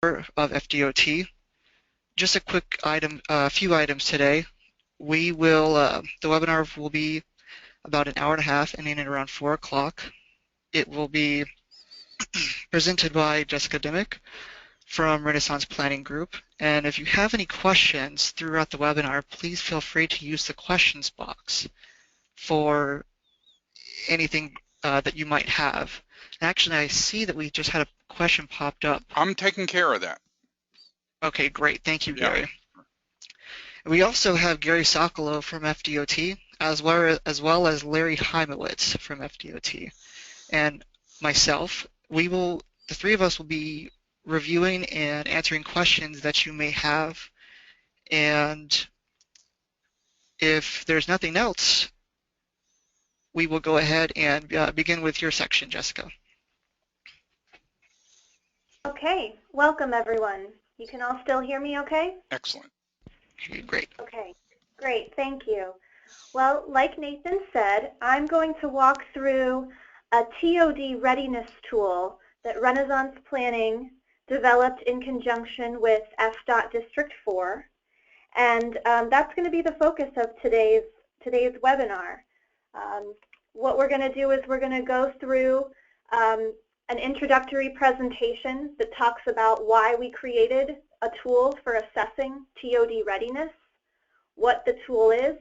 of FDOT. Just a quick item, a few items today. The webinar will be about an hour and a half, ending at around 4 o'clock. It will be presented by Jessica Dimick from Renaissance Planning Group. And if you have any questions throughout the webinar, please feel free to use the questions box for anything that you might have. And actually, I see that we just had a question popped up. I'm taking care of that. Okay, great. Thank you, Gary. We also have Gary Sokolow from FDOT, as well as Larry Heimowitz from FDOT. And myself, the three of us will be reviewing and answering questions that you may have. And if there's nothing else, we will go ahead and begin with your section, Jessica. Okay, welcome everyone. You can all still hear me okay? Excellent. Okay, great. Okay, great, thank you. Well, like Nathan said, I'm going to walk through a TOD readiness tool that Renaissance Planning developed in conjunction with FDOT District 4. And that's going to be the focus of today's webinar. What we're going to do is we're going to go through an introductory presentation that talks about why we created a tool for assessing TOD readiness, what the tool is,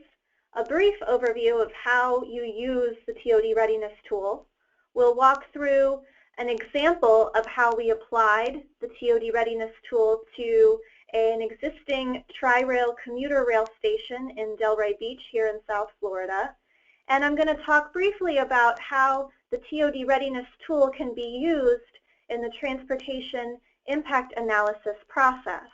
a brief overview of how you use the TOD readiness tool. We'll walk through an example of how we applied the TOD readiness tool to an existing Tri-Rail commuter rail station in Delray Beach here in South Florida. And I'm going to talk briefly about how the TOD readiness tool can be used in the transportation impact analysis process.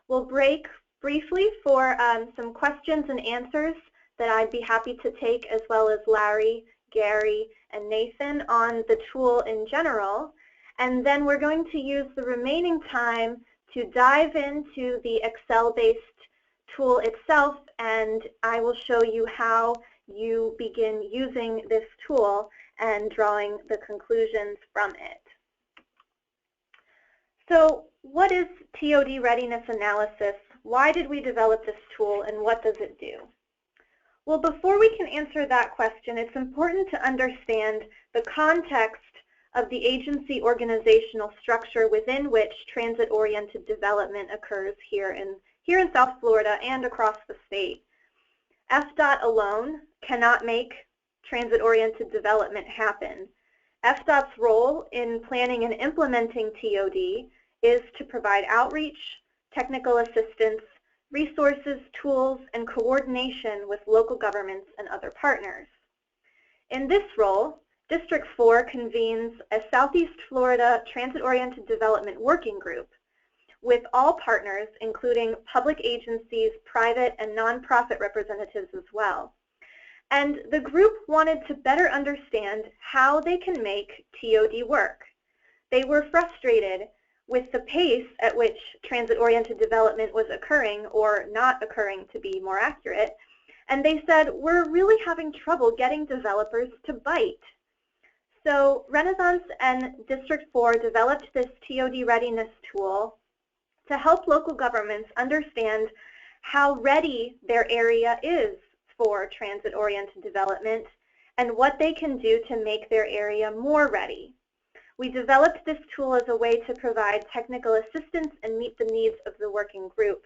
We'll break briefly for some questions and answers that I'd be happy to take, as well as Larry, Gary, and Nathan on the tool in general. And then we're going to use the remaining time to dive into the Excel-based tool itself, and I will show you how you begin using this tool and drawing the conclusions from it. So what is TOD readiness analysis? Why did we develop this tool, and what does it do? Well, before we can answer that question, it's important to understand the context of the agency organizational structure within which transit-oriented development occurs here in South Florida and across the state. FDOT alone cannot make transit-oriented development happen. FDOT's role in planning and implementing TOD is to provide outreach, technical assistance, resources, tools, and coordination with local governments and other partners. In this role, District 4 convenes a Southeast Florida Transit-Oriented Development Working Group with all partners, including public agencies, private and nonprofit representatives as well. And the group wanted to better understand how they can make TOD work. They were frustrated with the pace at which transit-oriented development was occurring, or not occurring to be more accurate, and they said, we're really having trouble getting developers to bite. So Renaissance and District 4 developed this TOD readiness tool to help local governments understand how ready their area is for transit-oriented development and what they can do to make their area more ready. We developed this tool as a way to provide technical assistance and meet the needs of the working group.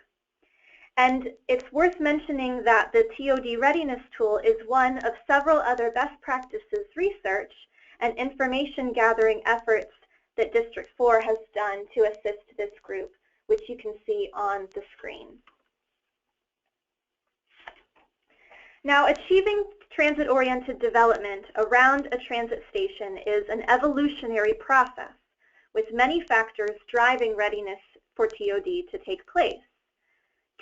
And it's worth mentioning that the TOD readiness tool is one of several other best practices research and information gathering efforts that District 4 has done to assist this group, which you can see on the screen. Now, achieving transit-oriented development around a transit station is an evolutionary process with many factors driving readiness for TOD to take place.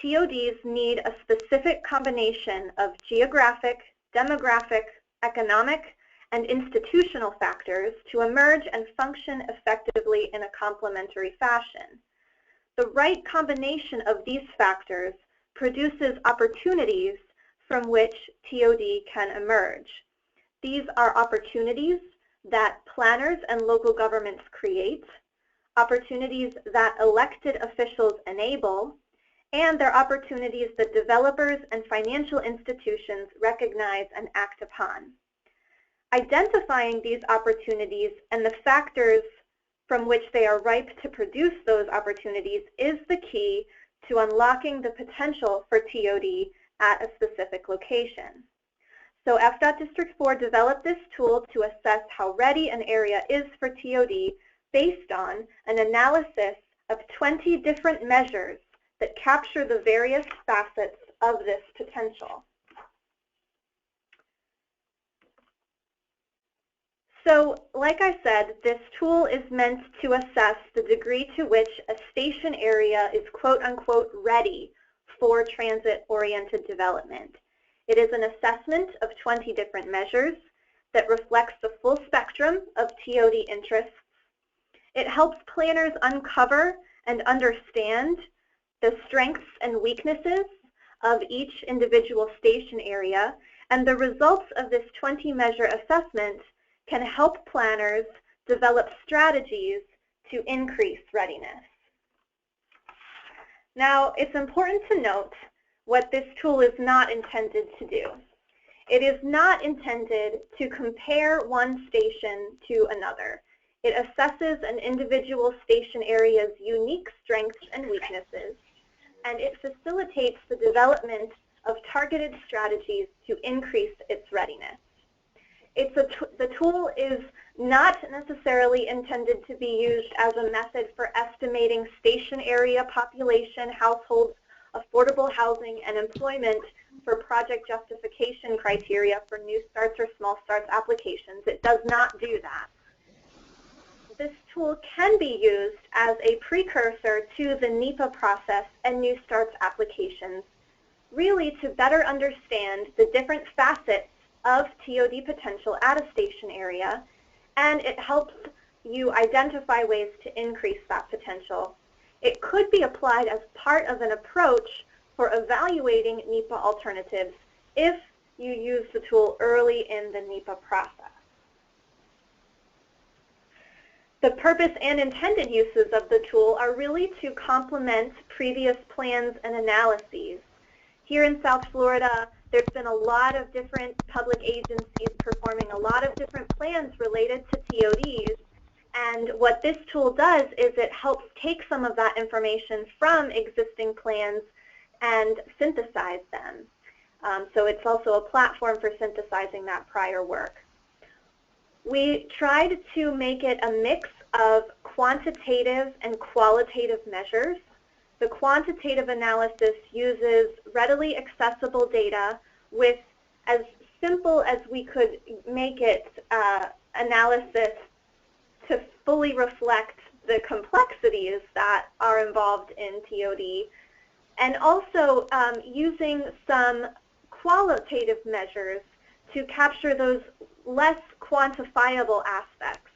TODs need a specific combination of geographic, demographic, economic, and institutional factors to emerge and function effectively in a complementary fashion. The right combination of these factors produces opportunities from which TOD can emerge. These are opportunities that planners and local governments create, opportunities that elected officials enable, and they're opportunities that developers and financial institutions recognize and act upon. Identifying these opportunities and the factors from which they are ripe to produce those opportunities is the key to unlocking the potential for TOD at a specific location. So FDOT District 4 developed this tool to assess how ready an area is for TOD based on an analysis of 20 different measures that capture the various facets of this potential. So, like I said, this tool is meant to assess the degree to which a station area is quote-unquote ready for transit-oriented development. It is an assessment of 20 different measures that reflects the full spectrum of TOD interests. It helps planners uncover and understand the strengths and weaknesses of each individual station area, and the results of this 20-measure assessment can help planners develop strategies to increase readiness. Now, it's important to note what this tool is not intended to do. It is not intended to compare one station to another. It assesses an individual station area's unique strengths and weaknesses, and it facilitates the development of targeted strategies to increase its readiness. The tool is not necessarily intended to be used as a method for estimating station area population, households, affordable housing, and employment for project justification criteria for new starts or small starts applications. It does not do that. This tool can be used as a precursor to the NEPA process and new starts applications, really to better understand the different facets of TOD potential at a station area, and it helps you identify ways to increase that potential. It could be applied as part of an approach for evaluating NEPA alternatives if you use the tool early in the NEPA process. The purpose and intended uses of the tool are really to complement previous plans and analyses. Here in South Florida, there's been a lot of different public agencies performing a lot of different plans related to TODs, and what this tool does is it helps take some of that information from existing plans and synthesize them. So it's also a platform for synthesizing that prior work. We tried to make it a mix of quantitative and qualitative measures. The quantitative analysis uses readily accessible data with, as simple as we could make it, analysis to fully reflect the complexities that are involved in TOD, and also using some qualitative measures to capture those less quantifiable aspects.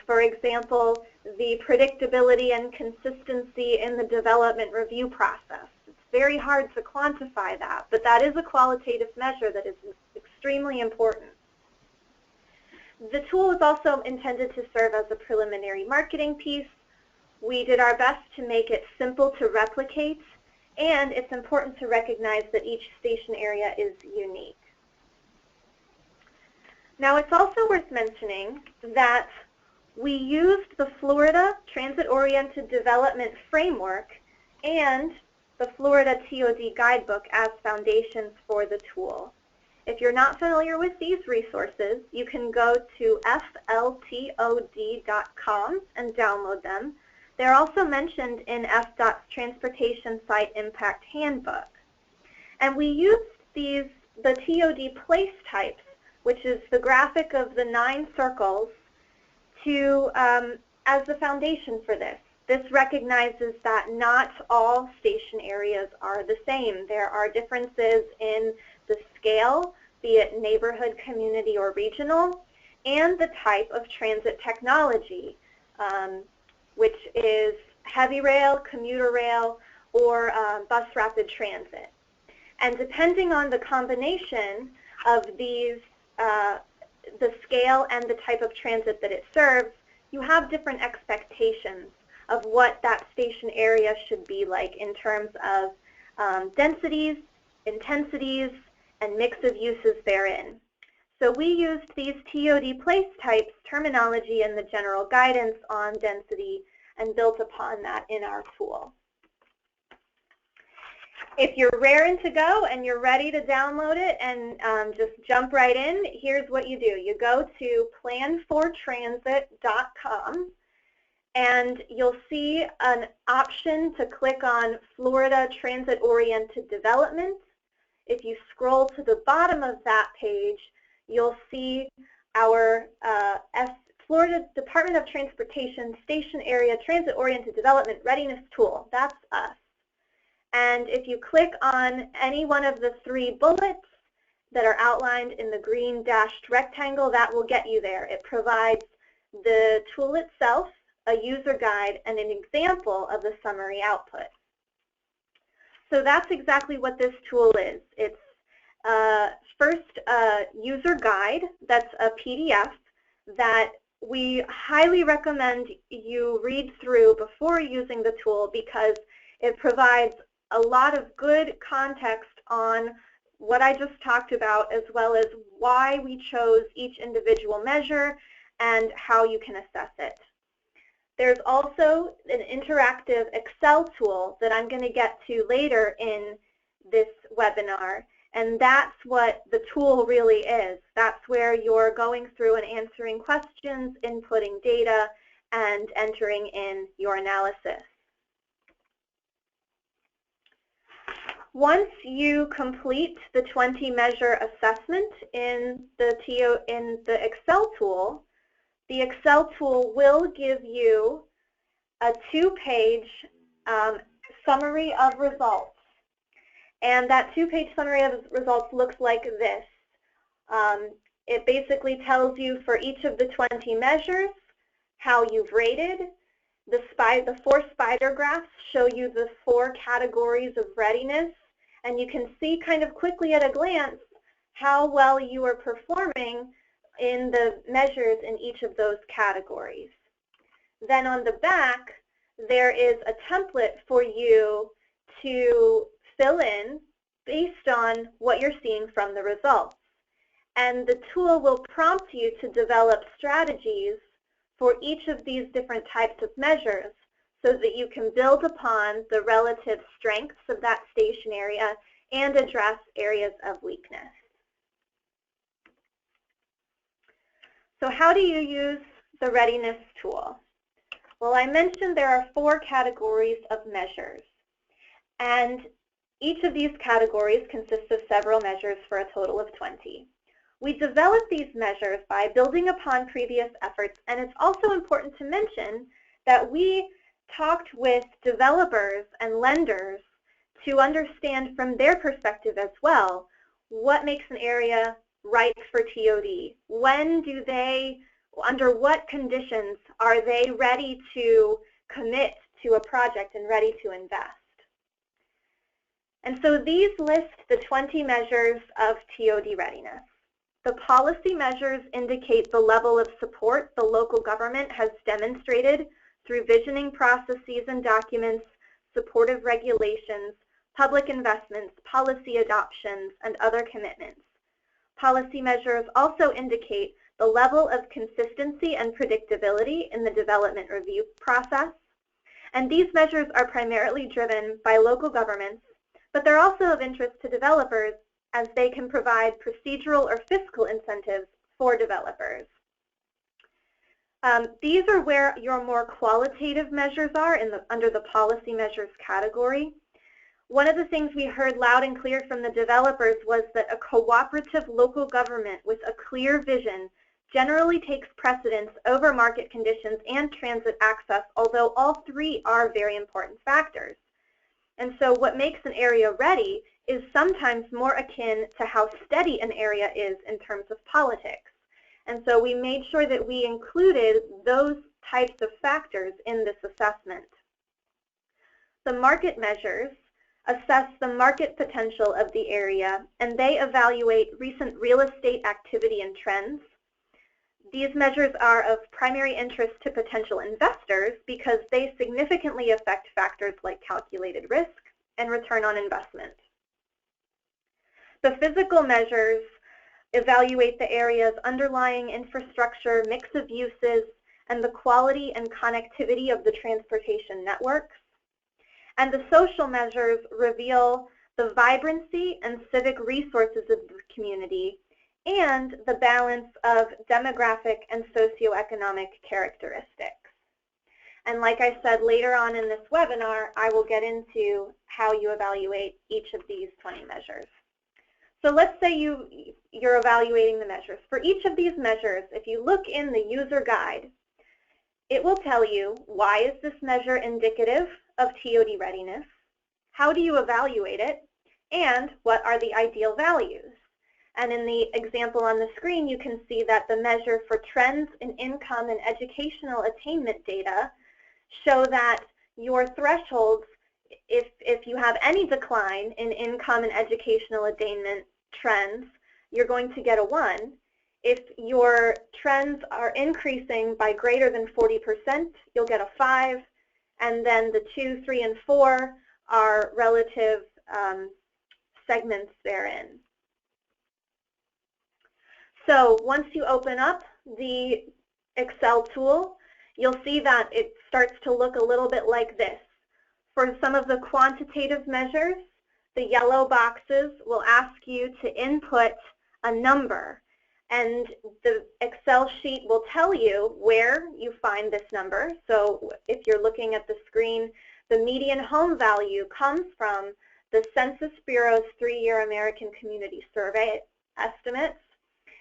For example, the predictability and consistency in the development review process. It's very hard to quantify that, but that is a qualitative measure that is extremely important. The tool is also intended to serve as a preliminary marketing piece. We did our best to make it simple to replicate, and it's important to recognize that each station area is unique. Now, it's also worth mentioning that we used the Florida Transit-Oriented Development Framework and the Florida TOD Guidebook as foundations for the tool. If you're not familiar with these resources, you can go to fltod.com and download them. They're also mentioned in FDOT's Transportation Site Impact Handbook. And we used the TOD place types, which is the graphic of the 9 circles, as the foundation for this. This recognizes that not all station areas are the same. There are differences in the scale, be it neighborhood, community, or regional, and the type of transit technology, which is heavy rail, commuter rail, or bus rapid transit. And depending on the combination of these, the scale and the type of transit that it serves, you have different expectations of what that station area should be like in terms of densities, intensities, and mix of uses therein. So we used these TOD place types terminology and the general guidance on density and built upon that in our tool. If you're raring to go and you're ready to download it and just jump right in, here's what you do. You go to planfortransit.com and you'll see an option to click on Florida Transit-Oriented Development. If you scroll to the bottom of that page, you'll see our Florida Department of Transportation Station Area Transit-Oriented Development Readiness Tool. That's us. And if you click on any one of the 3 bullets that are outlined in the green dashed rectangle, that will get you there. It provides the tool itself, a user guide, and an example of the summary output. So that's exactly what this tool is. It's first a user guide that's a PDF that we highly recommend you read through before using the tool because it provides a lot of good context on what I just talked about, as well as why we chose each individual measure and how you can assess it. There's also an interactive Excel tool that I'm going to get to later in this webinar, and that's what the tool really is. That's where you're going through and answering questions, inputting data, and entering in your analysis. Once you complete the 20 measure assessment in the Excel tool, the Excel tool will give you a 2-page summary of results. And that 2-page summary of results looks like this. It basically tells you for each of the 20 measures how you've rated. The 4 spider graphs show you the 4 categories of readiness, and you can see kind of quickly at a glance how well you are performing in the measures in each of those categories. Then on the back, there is a template for you to fill in based on what you're seeing from the results. And the tool will prompt you to develop strategies for each of these different types of measures so that you can build upon the relative strengths of that station area and address areas of weakness. So how do you use the readiness tool? Well, I mentioned there are 4 categories of measures, and each of these categories consists of several measures for a total of 20. We develop these measures by building upon previous efforts, and it's also important to mention that we talked with developers and lenders to understand from their perspective as well what makes an area right for TOD. When do they, under what conditions are they ready to commit to a project and ready to invest? And so these list the 20 measures of TOD readiness. The policy measures indicate the level of support the local government has demonstrated through visioning processes and documents, supportive regulations, public investments, policy adoptions, and other commitments. Policy measures also indicate the level of consistency and predictability in the development review process. And these measures are primarily driven by local governments, but they're also of interest to developers as they can provide procedural or fiscal incentives for developers. These are where your more qualitative measures are under the policy measures category. One of the things we heard loud and clear from the developers was that a cooperative local government with a clear vision generally takes precedence over market conditions and transit access, although all 3 are very important factors. And so what makes an area ready is sometimes more akin to how steady an area is in terms of politics. And so we made sure that we included those types of factors in this assessment. The market measures assess the market potential of the area, and they evaluate recent real estate activity and trends. These measures are of primary interest to potential investors because they significantly affect factors like calculated risk and return on investment. The physical measures evaluate the area's underlying infrastructure, mix of uses, and the quality and connectivity of the transportation networks. And the social measures reveal the vibrancy and civic resources of the community and the balance of demographic and socioeconomic characteristics. And like I said, later on in this webinar, I will get into how you evaluate each of these 20 measures. So let's say you're evaluating the measures. For each of these measures, if you look in the user guide, it will tell you, why is this measure indicative of TOD readiness? How do you evaluate it? And what are the ideal values? And in the example on the screen, you can see that the measure for trends in income and educational attainment data show that your thresholds, if you have any decline in income and educational attainment trends, you're going to get a 1. If your trends are increasing by greater than 40%, you'll get a 5. And then the 2, 3, and 4 are relative segments therein. So once you open up the Excel tool, you'll see that it starts to look a little bit like this. For some of the quantitative measures, the yellow boxes will ask you to input a number, and the Excel sheet will tell you where you find this number. So if you're looking at the screen, the median home value comes from the Census Bureau's 3-year American Community Survey estimates.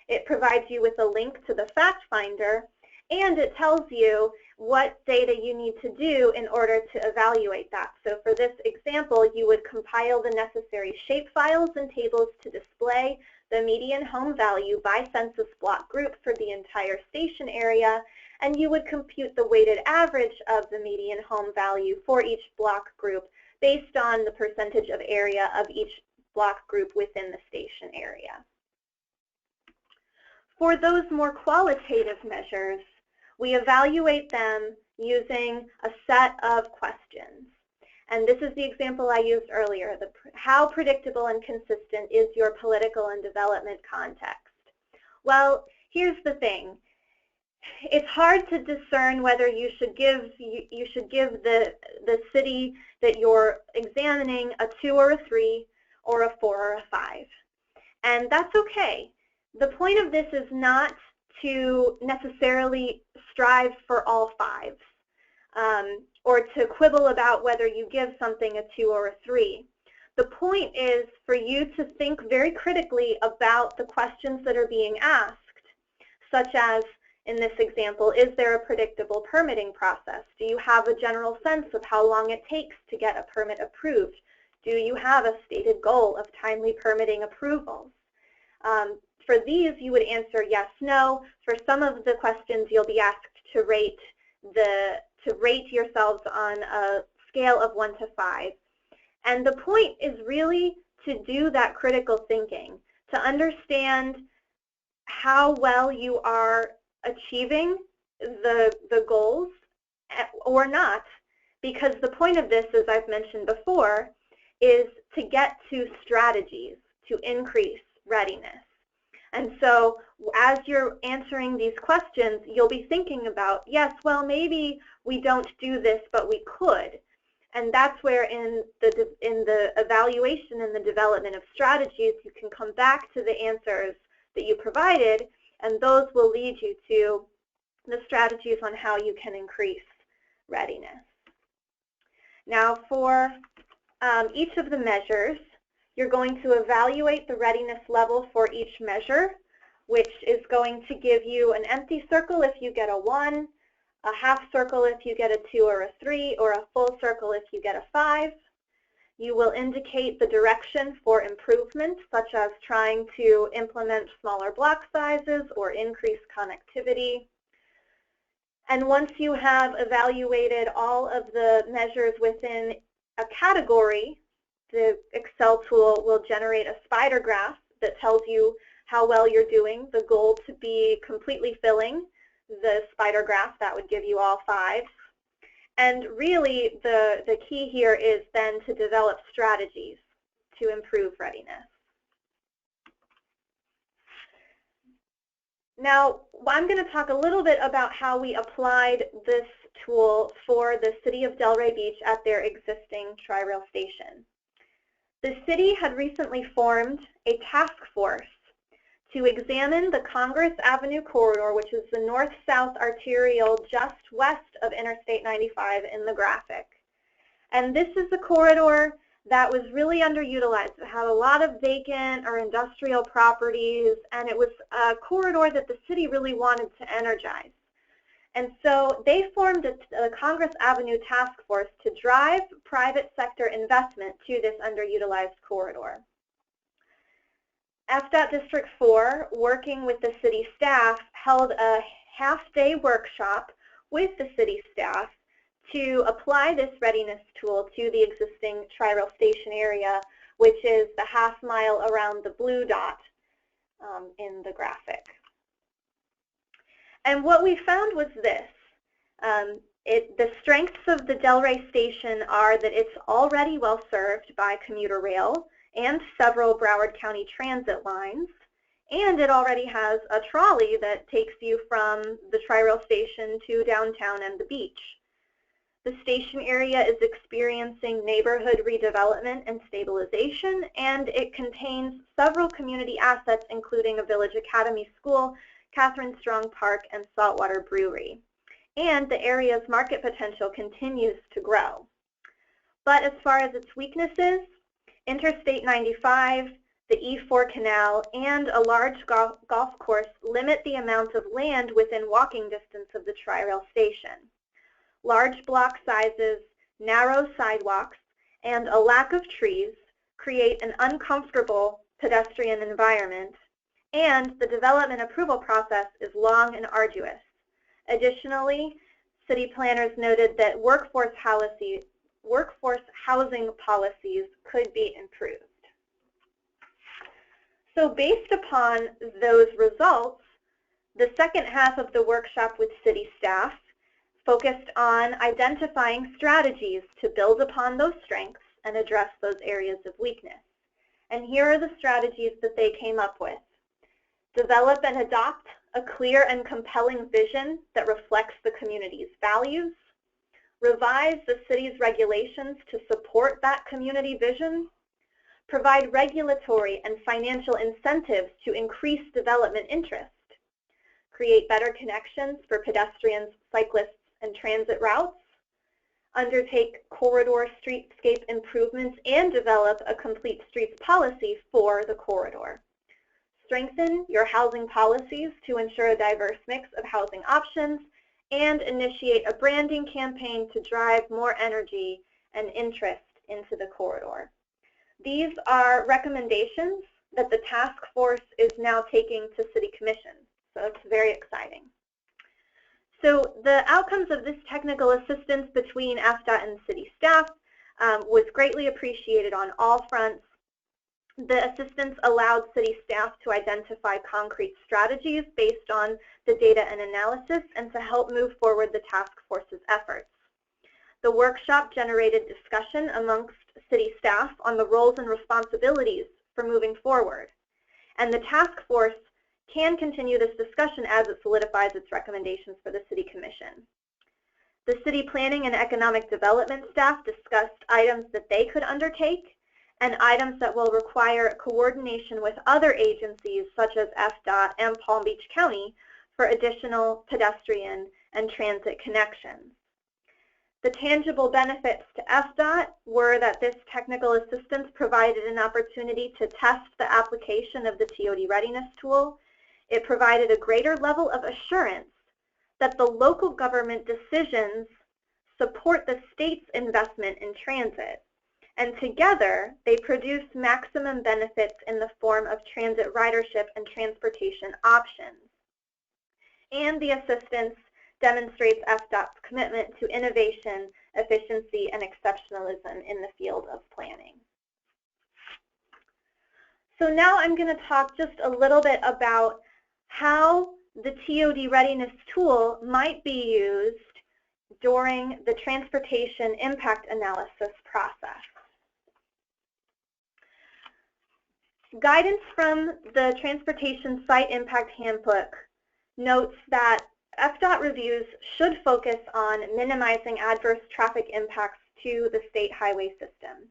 It provides you with a link to the fact finder, and it tells you what data you need to do in order to evaluate that. So for this example, you would compile the necessary shapefiles and tables to display the median home value by census block group for the entire station area, and you would compute the weighted average of the median home value for each block group based on the percentage of area of each block group within the station area. For those more qualitative measures, we evaluate them using a set of questions. And this is the example I used earlier. How predictable and consistent is your political and development context? Well, here's the thing. It's hard to discern whether you should give the city that you're examining a 2 or a 3 or a 4 or a 5. And that's okay. The point of this is not to necessarily strive for all 5s or to quibble about whether you give something a 2 or a 3. The point is for you to think very critically about the questions that are being asked, such as, in this example, is there a predictable permitting process? Do you have a general sense of how long it takes to get a permit approved? Do you have a stated goal of timely permitting approvals? For these, you would answer yes, no. For some of the questions, you'll be asked to rate yourselves on a scale of 1 to 5. And the point is really to do that critical thinking, to understand how well you are achieving the goals or not. Because the point of this, as I've mentioned before, is to get to strategies to increase readiness. And so as you're answering these questions, you'll be thinking about, yes, well, maybe we don't do this, but we could. And that's where in the evaluation and the development of strategies, you can come back to the answers that you provided, and those will lead you to the strategies on how you can increase readiness. Now for each of the measures, you're going to evaluate the readiness level for each measure, which is going to give you an empty circle if you get a 1, a half circle if you get a 2 or a 3, or a full circle if you get a 5. You will indicate the direction for improvement, such as trying to implement smaller block sizes or increase connectivity. And once you have evaluated all of the measures within a category, the Excel tool will generate a spider graph that tells you how well you're doing. The goal to be completely filling the spider graph. That would give you all 5. And really, the key here is then to develop strategies to improve readiness. Now, I'm going to talk a little bit about how we applied this tool for the City of Delray Beach at their existing Tri-Rail station. The city had recently formed a task force to examine the Congress Avenue corridor, which is the north-south arterial just west of Interstate 95 in the graphic. And this is a corridor that was really underutilized. It had a lot of vacant or industrial properties, and it was a corridor that the city really wanted to energize. And so they formed a Congress Avenue task force to drive private sector investment to this underutilized corridor. FDOT District 4, working with the city staff, held a half-day workshop with the city staff to apply this readiness tool to the existing Tri-Rail station area, which is the half mile around the blue dot in the graphic. And what we found was this. The strengths of the Delray station are that it's already well served by commuter rail and several Broward County transit lines, and it already has a trolley that takes you from the Tri-Rail station to downtown and the beach. The station area is experiencing neighborhood redevelopment and stabilization, and it contains several community assets, including a Village Academy School, Catherine Strong Park, and Saltwater Brewery. And the area's market potential continues to grow. But as far as its weaknesses, Interstate 95, the E4 canal, and a large golf course limit the amount of land within walking distance of the Tri-Rail station. Large block sizes, narrow sidewalks, and a lack of trees create an uncomfortable pedestrian environment, and the development approval process is long and arduous. Additionally, city planners noted that workforce housing policies could be improved. So based upon those results, the second half of the workshop with city staff focused on identifying strategies to build upon those strengths and address those areas of weakness. And here are the strategies that they came up with. Develop and adopt a clear and compelling vision that reflects the community's values. Revise the city's regulations to support that community vision. Provide regulatory and financial incentives to increase development interest. Create better connections for pedestrians, cyclists, and transit routes. Undertake corridor streetscape improvements and develop a complete streets policy for the corridor. Strengthen your housing policies to ensure a diverse mix of housing options, and initiate a branding campaign to drive more energy and interest into the corridor. These are recommendations that the task force is now taking to City Commission, so it's very exciting. So the outcomes of this technical assistance between FDOT and city staff was greatly appreciated on all fronts. The assistance allowed city staff to identify concrete strategies based on the data and analysis and to help move forward the task force's efforts. The workshop generated discussion amongst city staff on the roles and responsibilities for moving forward. And the task force can continue this discussion as it solidifies its recommendations for the City Commission. The City Planning and Economic Development staff discussed items that they could undertake and items that will require coordination with other agencies such as FDOT and Palm Beach County for additional pedestrian and transit connections. The tangible benefits to FDOT were that this technical assistance provided an opportunity to test the application of the TOD readiness tool. It provided a greater level of assurance that the local government decisions support the state's investment in transit. And together, they produce maximum benefits in the form of transit ridership and transportation options. And the assistance demonstrates FDOT's commitment to innovation, efficiency, and exceptionalism in the field of planning. So now I'm going to talk just a little bit about how the TOD readiness tool might be used during the transportation impact analysis process. Guidance from the Transportation Site Impact Handbook notes that FDOT reviews should focus on minimizing adverse traffic impacts to the state highway system,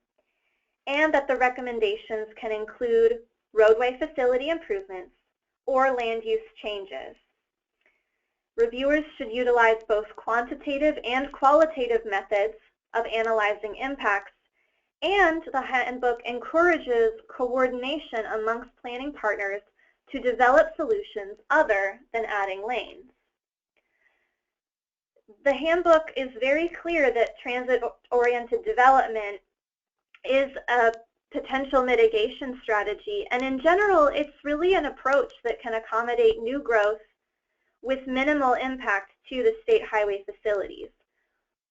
and that the recommendations can include roadway facility improvements or land use changes. Reviewers should utilize both quantitative and qualitative methods of analyzing impacts, and the handbook encourages coordination amongst planning partners to develop solutions other than adding lanes. The handbook is very clear that transit-oriented development is a potential mitigation strategy, and in general, it's really an approach that can accommodate new growth with minimal impact to the state highway facilities.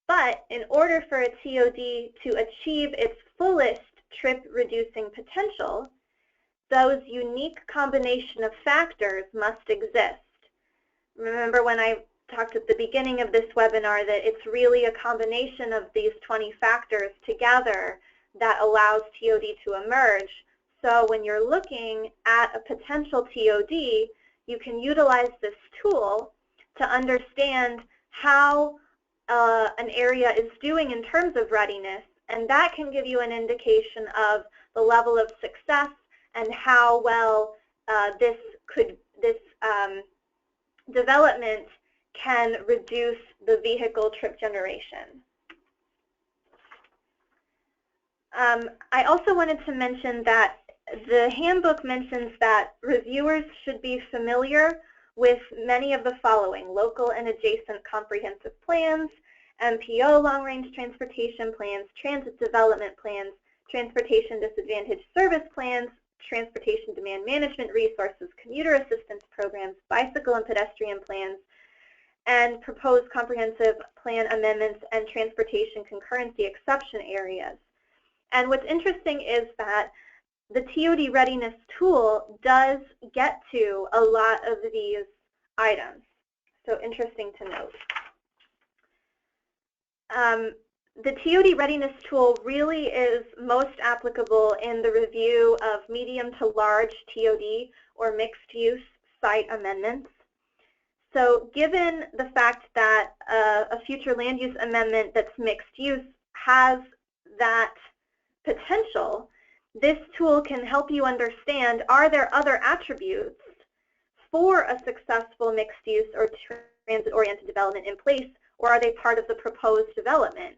But in order for a TOD to achieve its fullest trip-reducing potential, those unique combination of factors must exist. Remember when I talked at the beginning of this webinar that it's really a combination of these 20 factors together that allows TOD to emerge. So when you're looking at a potential TOD, you can utilize this tool to understand how an area is doing in terms of readiness, and that can give you an indication of the level of success and how well this development can reduce the vehicle trip generation. I also wanted to mention that the handbook mentions that reviewers should be familiar with many of the following: local and adjacent comprehensive plans, MPO long-range transportation plans, transit development plans, transportation disadvantaged service plans, transportation demand management resources, commuter assistance programs, bicycle and pedestrian plans, and proposed comprehensive plan amendments and transportation concurrency exception areas. And what's interesting is that the TOD readiness tool does get to a lot of these items. So interesting to note. The TOD readiness tool really is most applicable in the review of medium to large TOD or mixed use site amendments. So given the fact that a future land use amendment that's mixed use has that potential, this tool can help you understand, are there other attributes for a successful mixed use or transit-oriented development in place, or are they part of the proposed development?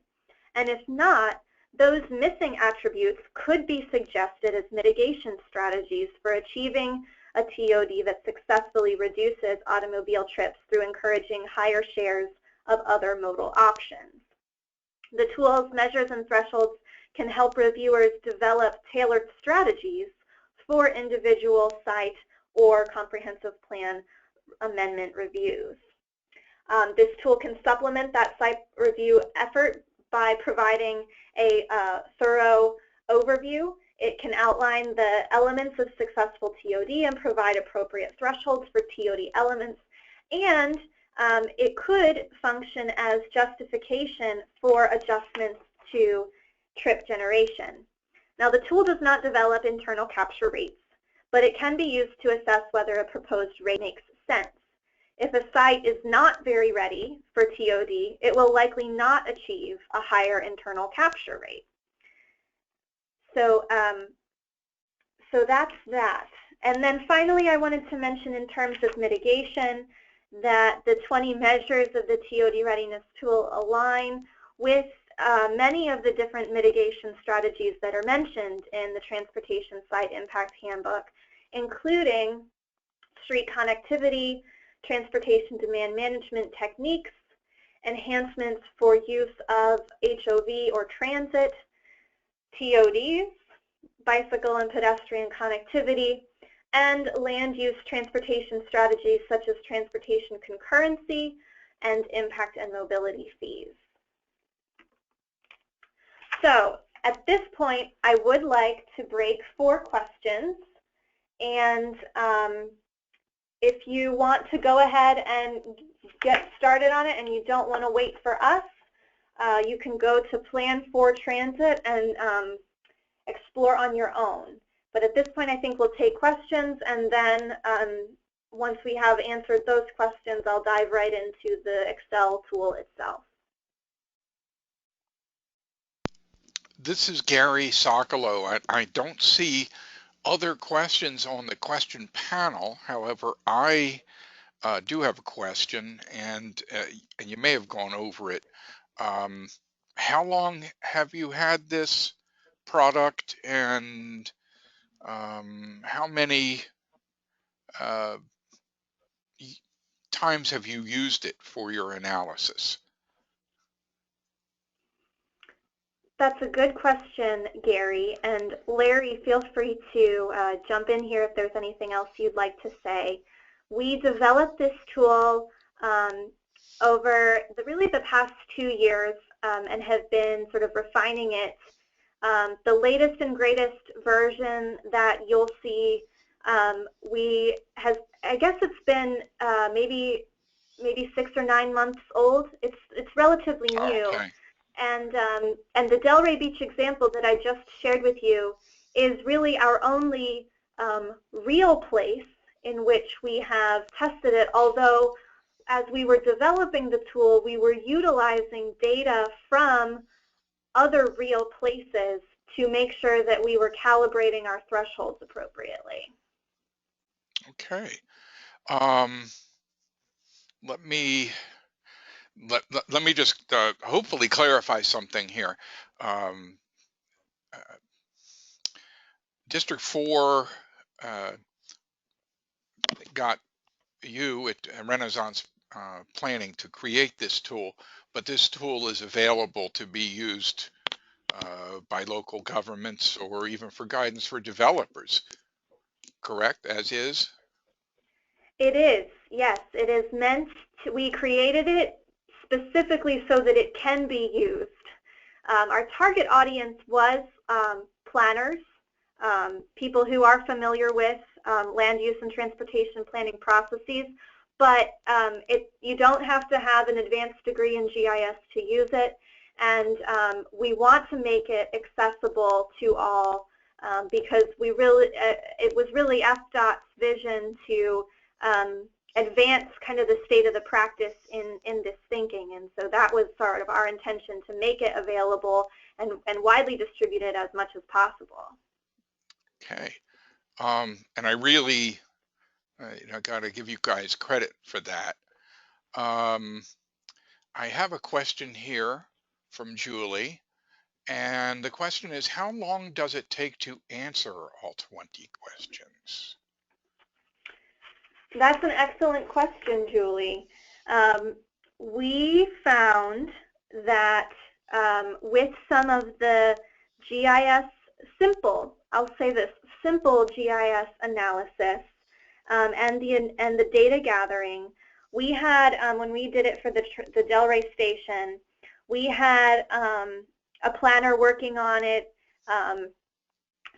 And if not, those missing attributes could be suggested as mitigation strategies for achieving a TOD that successfully reduces automobile trips through encouraging higher shares of other modal options. The tools, measures, and thresholds can help reviewers develop tailored strategies for individual site or comprehensive plan amendment reviews. This tool can supplement that site review effort by providing a thorough overview. It can outline the elements of successful TOD and provide appropriate thresholds for TOD elements, and it could function as justification for adjustments to trip generation. Now, the tool does not develop internal capture rates, but it can be used to assess whether a proposed rate makes sense. If a site is not very ready for TOD, it will likely not achieve a higher internal capture rate. So, so that's that. And then finally, I wanted to mention in terms of mitigation that the 20 measures of the TOD readiness tool align with many of the different mitigation strategies that are mentioned in the Transportation Site Impact Handbook, including street connectivity, transportation demand management techniques, enhancements for use of HOV or transit, TODs, bicycle and pedestrian connectivity, and land use transportation strategies such as transportation concurrency and impact and mobility fees. So at this point, I would like to break for questions. And if you want to go ahead and get started on it and you don't want to wait for us, you can go to Plan for Transit and explore on your own. But at this point, I think we'll take questions, and then once we have answered those questions, I'll dive right into the Excel tool itself. This is Gary Sokolow. I don't see other questions on the question panel. However, I do have a question, and you may have gone over it. How long have you had this product, and how many uh, times have you used it for your analysis? That's a good question, Gary. And Larry, feel free to jump in here if there's anything else you'd like to say. We developed this tool over really the past 2 years and have been sort of refining it. The latest and greatest version that you'll see, I guess it's been maybe 6 or 9 months old. It's relatively new. Okay. And the Delray Beach example that I just shared with you is really our only real place in which we have tested it, although as we were developing the tool, we were utilizing data from other real places to make sure that we were calibrating our thresholds appropriately. Okay. Let me just hopefully clarify something here. Um, uh, District 4 got you at Renaissance Planning to create this tool, but this tool is available to be used by local governments or even for guidance for developers, correct, as is? It is, yes. It is meant to, we created it specifically so that it can be used. Our target audience was planners, people who are familiar with land use and transportation planning processes, but you don't have to have an advanced degree in GIS to use it, and we want to make it accessible to all because it was really FDOT's vision to advance kind of the state of the practice in this thinking, and so that was sort of our intention, to make it available and widely distributed as much as possible. Okay. And I really got to give you guys credit for that. I have a question here from Julie, and the question is, how long does it take to answer all 20 questions? That's an excellent question, Julie. We found that with some of the GIS I'll say this, simple GIS analysis and the data gathering, we had, when we did it for the Delray station, we had a planner working on it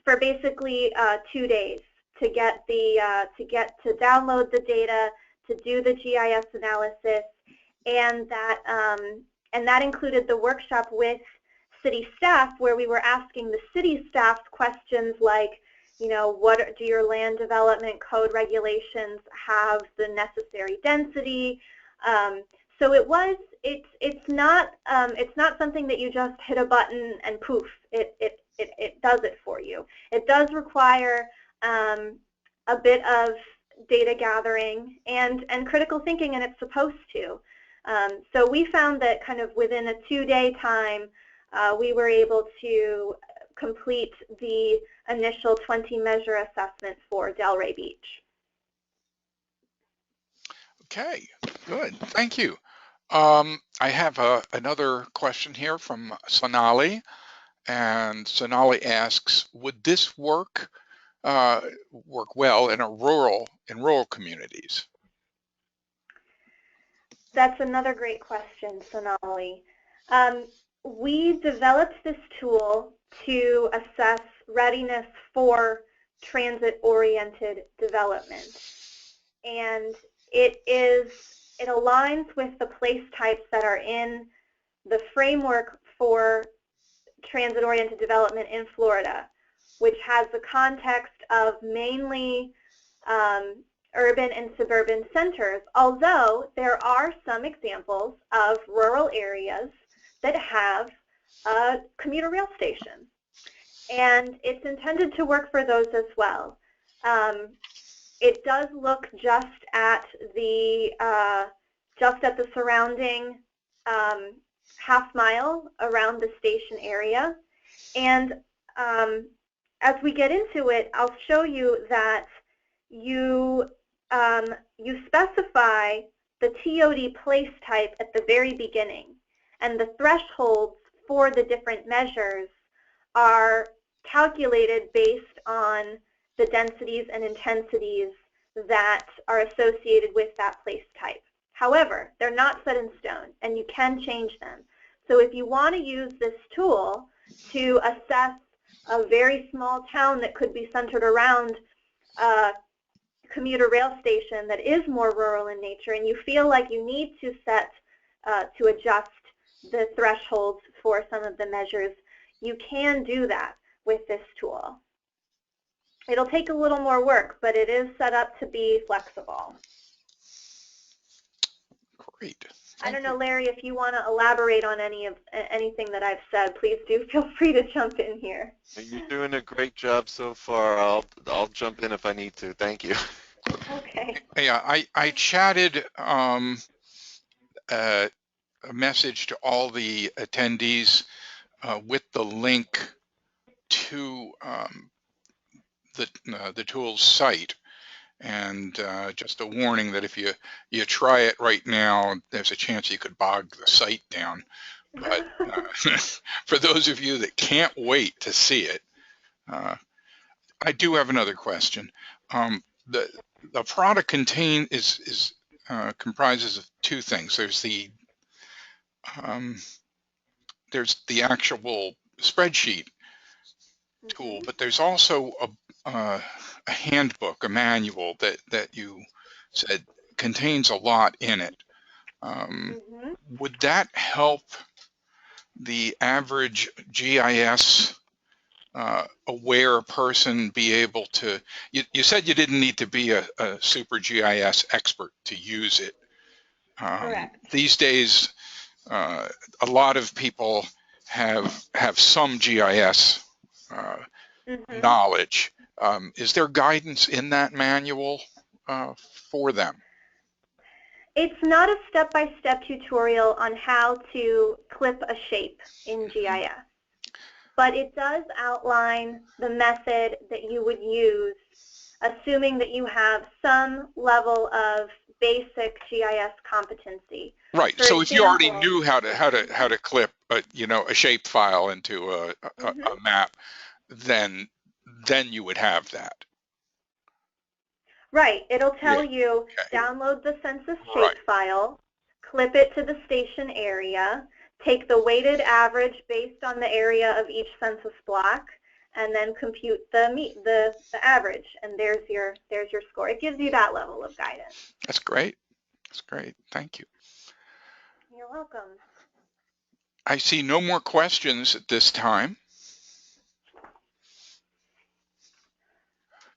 for basically 2 days to get to download the data, to do the GIS analysis, and that included the workshop with city staff, where we were asking the city staff questions like, what do your land development code regulations have the necessary density? So it's not something that you just hit a button and poof, it does it for you. It does require a bit of data gathering and critical thinking, and it's supposed to. So we found that kind of within a 2-day time, we were able to complete the initial 20 measure assessment for Delray Beach. Okay, good, thank you. I have another question here from Sonali, and Sonali asks, would this work well in rural communities? That's another great question, Sonali. We developed this tool to assess readiness for transit-oriented development. And it aligns with the place types that are in the framework for transit-oriented development in Florida, which has the context of mainly urban and suburban centers, although there are some examples of rural areas that have a commuter rail station. And it's intended to work for those as well. It does look just at the surrounding half mile around the station area. And as we get into it, I'll show you that you specify the TOD place type at the very beginning, and the thresholds for the different measures are calculated based on the densities and intensities that are associated with that place type. However, they're not set in stone, and you can change them. So if you want to use this tool to assess a very small town that could be centered around a commuter rail station that is more rural in nature, and you feel like you need to adjust the thresholds for some of the measures, you can do that with this tool. It'll take a little more work, but it is set up to be flexible. Great. I don't know, Larry, if you want to elaborate on anything that I've said, please do feel free to jump in here. You're doing a great job so far. I'll jump in if I need to. Thank you. Okay. Yeah, I chatted a message to all the attendees with the link to the tool's site. And just a warning that if you try it right now, there's a chance you could bog the site down. But for those of you that can't wait to see it, I do have another question. The product comprises of two things. There's the actual spreadsheet tool, but there's also a handbook, a manual that you said contains a lot in it. Would that help the average GIS aware person be able to, you said you didn't need to be a super GIS expert to use it. Correct. These days, a lot of people have some GIS knowledge. Is there guidance in that manual for them? It's not a step-by-step tutorial on how to clip a shape in GIS, but it does outline the method that you would use, assuming that you have some level of basic GIS competency. Right. So example, if you already knew how to clip a shape file into a map, then you would have that. Right. It'll tell you, download the census shape file, clip it to the station area, take the weighted average based on the area of each census block, and then compute the average. And there's your score. It gives you that level of guidance. That's great. That's great. Thank you. You're welcome. I see no more questions at this time.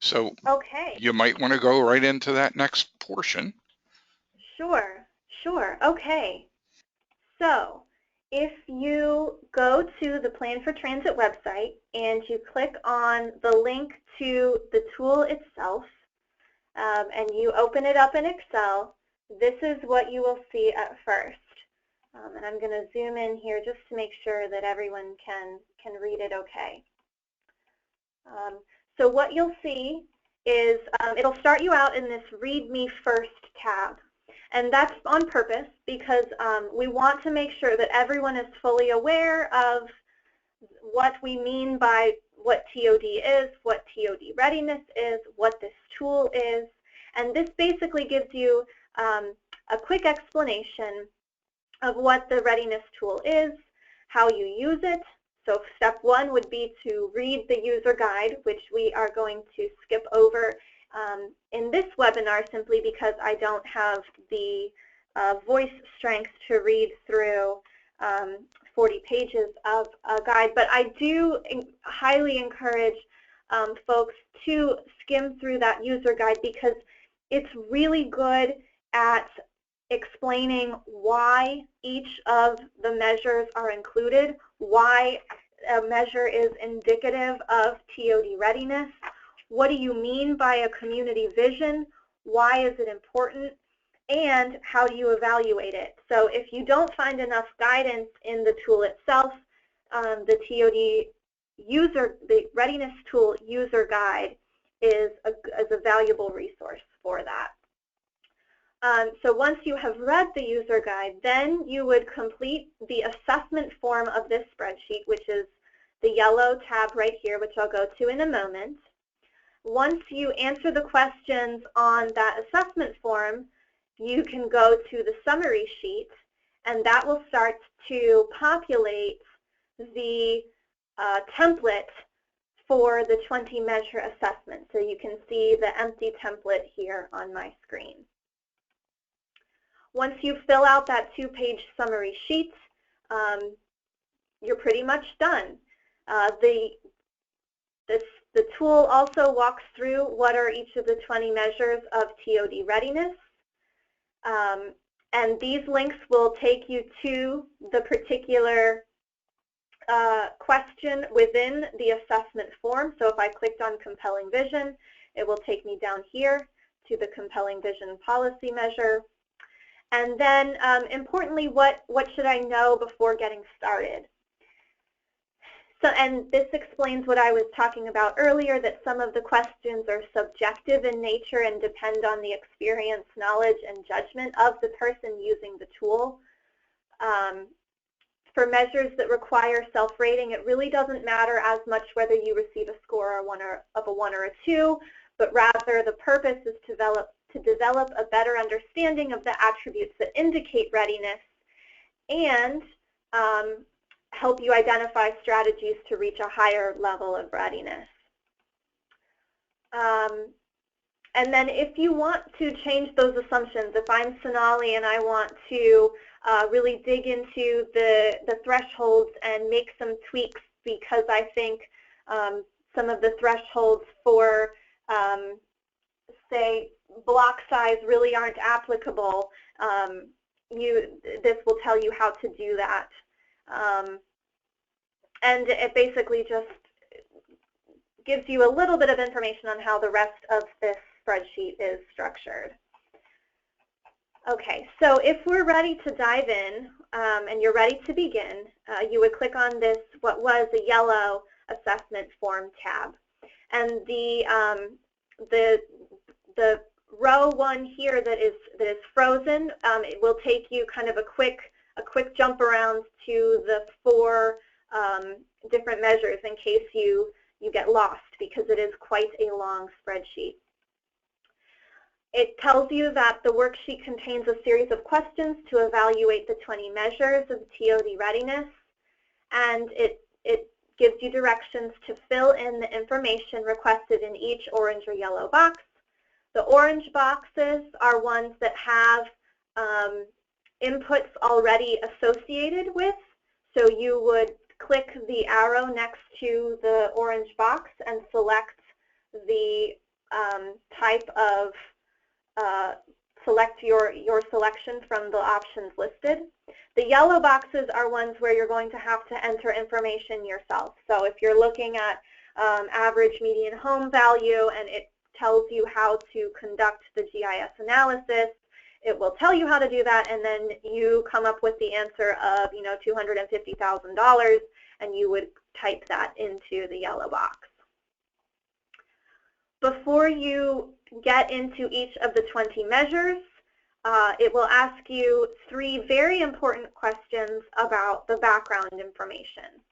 So you might want to go right into that next portion. Sure. Okay. So if you go to the Plan for Transit website and you click on the link to the tool itself, and you open it up in Excel, this is what you will see at first. And I'm going to zoom in here just to make sure that everyone can read it okay. So what you'll see is it'll start you out in this Read Me First tab. And that's on purpose because we want to make sure that everyone is fully aware of what we mean by what TOD is, what TOD readiness is, what this tool is. And this basically gives you a quick explanation of what the readiness tool is, how you use it, So step one would be to read the user guide, which we are going to skip over in this webinar simply because I don't have the voice strength to read through 40 pages of a guide. But I do highly encourage folks to skim through that user guide because it's really good at explaining why each of the measures are included, why a measure is indicative of TOD readiness, what do you mean by a community vision, why is it important, and how do you evaluate it. So if you don't find enough guidance in the tool itself, the Readiness Tool User Guide is a valuable resource for that. So once you have read the user guide, then you would complete the assessment form of this spreadsheet, which is the yellow tab right here, which I'll go to in a moment. Once you answer the questions on that assessment form, you can go to the summary sheet, and that will start to populate the template for the 20 measure assessment. So you can see the empty template here on my screen. Once you fill out that 2-page summary sheet, you're pretty much done. The tool also walks through what are each of the 20 measures of TOD readiness. And these links will take you to the particular question within the assessment form. So if I clicked on compelling vision, it will take me down here to the compelling vision policy measure. And then importantly, what should I know before getting started? So, and this explains what I was talking about earlier, that some of the questions are subjective in nature and depend on the experience, knowledge, and judgment of the person using the tool. For measures that require self-rating, it really doesn't matter as much whether you receive a score of a 1 or a 2, but rather the purpose is to develop a better understanding of the attributes that indicate readiness and help you identify strategies to reach a higher level of readiness. And then if you want to change those assumptions, if I'm Sonali and I want to really dig into the thresholds and make some tweaks because I think some of the thresholds for, say, block size really aren't applicable, this will tell you how to do that. And it basically just gives you a little bit of information on how the rest of this spreadsheet is structured. Okay, so if we're ready to dive in and you're ready to begin, you would click on this, what was a yellow assessment form tab. And the row 1 here that is frozen, it will take you kind of a quick jump around to the 4 different measures in case you get lost, because it is quite a long spreadsheet. It tells you that the worksheet contains a series of questions to evaluate the 20 measures of TOD readiness, and it gives you directions to fill in the information requested in each orange or yellow box. The orange boxes are ones that have inputs already associated with, so you would click the arrow next to the orange box and select the type of, select your selection from the options listed. The yellow boxes are ones where you're going to have to enter information yourself. So if you're looking at average median home value and it tells you how to conduct the GIS analysis, it will tell you how to do that, and then you come up with the answer of, $250,000, and you would type that into the yellow box. Before you get into each of the 20 measures, it will ask you 3 very important questions about the background information.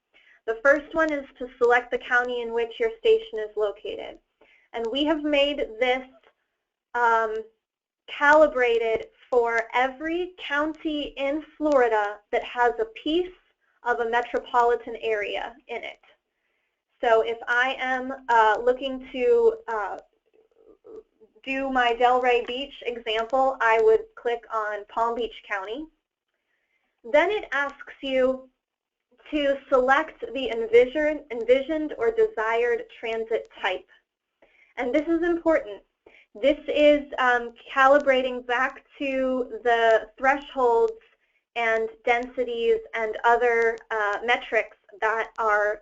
The first one is to select the county in which your station is located. And we have made this calibrated for every county in Florida that has a piece of a metropolitan area in it. So if I am looking to do my Delray Beach example, I would click on Palm Beach County. Then it asks you to select the envisioned or desired transit type. And this is important. This is calibrating back to the thresholds and densities and other metrics that are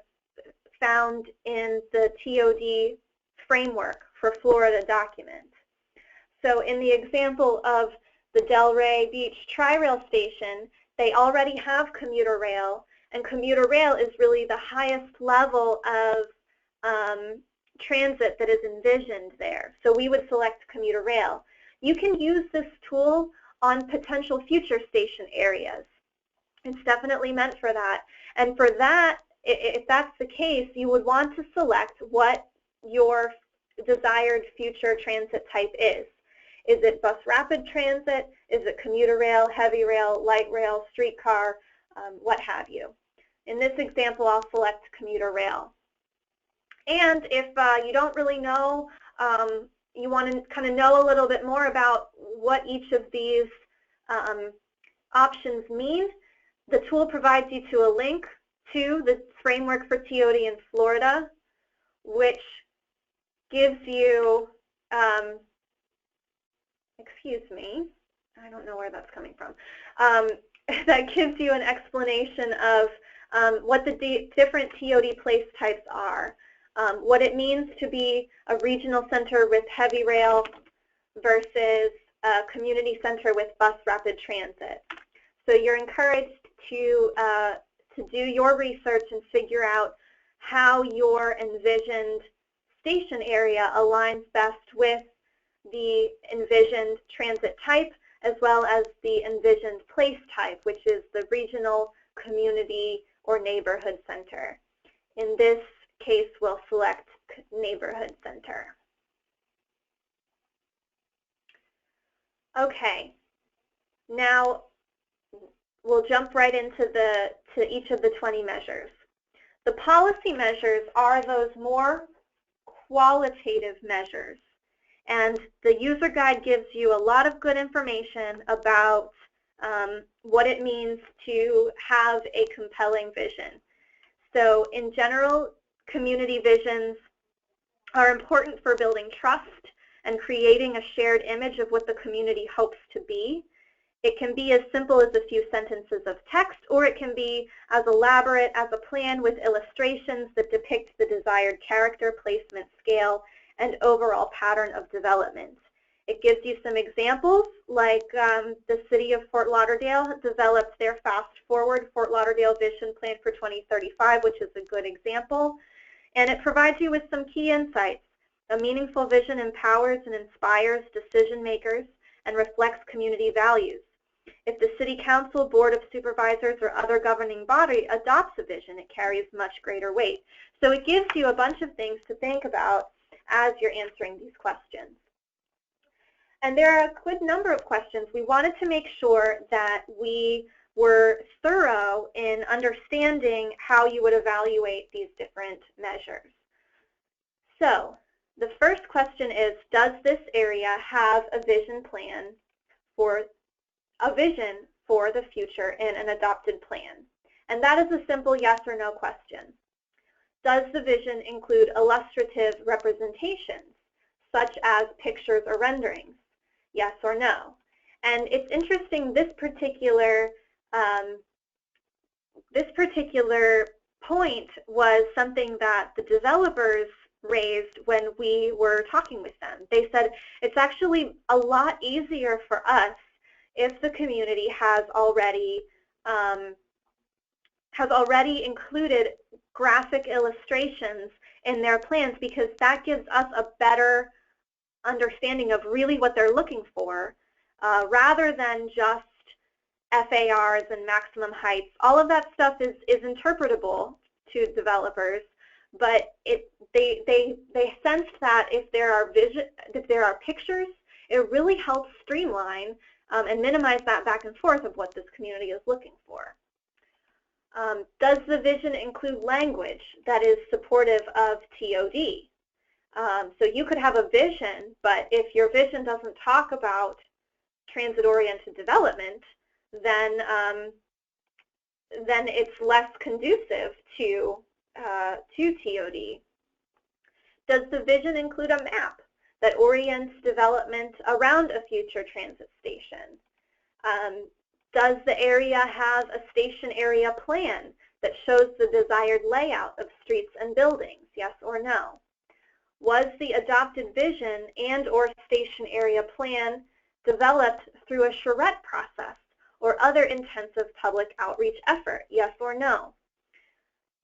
found in the TOD framework for Florida document. So in the example of the Delray Beach Tri-Rail Station, they already have commuter rail, and commuter rail is really the highest level of transit that is envisioned there. So we would select commuter rail. You can use this tool on potential future station areas. It's definitely meant for that. And for that, if that's the case, you would want to select what your desired future transit type is. Is it bus rapid transit? Is it commuter rail, heavy rail, light rail, streetcar, what have you? In this example, I'll select commuter rail. And if you don't really know, you want to kind of know a little bit more about what each of these options mean, the tool provides you to a link to the framework for TOD in Florida, which gives you, excuse me, I don't know where that's coming from, that gives you an explanation of what the different TOD place types are, what it means to be a regional center with heavy rail versus a community center with bus rapid transit. So you're encouraged to do your research and figure out how your envisioned station area aligns best with the envisioned transit type as well as the envisioned place type, which is the regional, community, or neighborhood center. In this case, we'll select neighborhood center. Okay, now we'll jump right into each of the 20 measures. The policy measures are those more qualitative measures, and the user guide gives you a lot of good information about what it means to have a compelling vision. So in general, community visions are important for building trust and creating a shared image of what the community hopes to be. It can be as simple as a few sentences of text, or it can be as elaborate as a plan with illustrations that depict the desired character, placement, scale, and overall pattern of development. It gives you some examples, like the City of Fort Lauderdale developed their Fast Forward Fort Lauderdale Vision Plan for 2035, which is a good example. And it provides you with some key insights. A meaningful vision empowers and inspires decision makers and reflects community values. If the City Council, Board of Supervisors, or other governing body adopts a vision, it carries much greater weight. So it gives you a bunch of things to think about as you're answering these questions. And there are a good number of questions. We wanted to make sure that we were thorough in understanding how you would evaluate these different measures. So the first question is, does this area have a vision plan for the future in an adopted plan? And that is a simple yes or no question. Does the vision include illustrative representations, such as pictures or renderings? Yes or no? And it's interesting, this particular point was something that the developers raised when we were talking with them. They said it's actually a lot easier for us if the community has already included graphic illustrations in their plans, because that gives us a better understanding of really what they're looking for, rather than just FARs and maximum heights. All of that stuff is interpretable to developers, but they sensed that if there are pictures, it really helps streamline and minimize that back and forth of what this community is looking for. Does the vision include language that is supportive of TOD? So you could have a vision, but if your vision doesn't talk about transit-oriented development, then it's less conducive to TOD. Does the vision include a map that orients development around a future transit station? Does the area have a station area plan that shows the desired layout of streets and buildings, yes or no? Was the adopted vision and/or station area plan developed through a charrette process or other intensive public outreach effort, yes or no?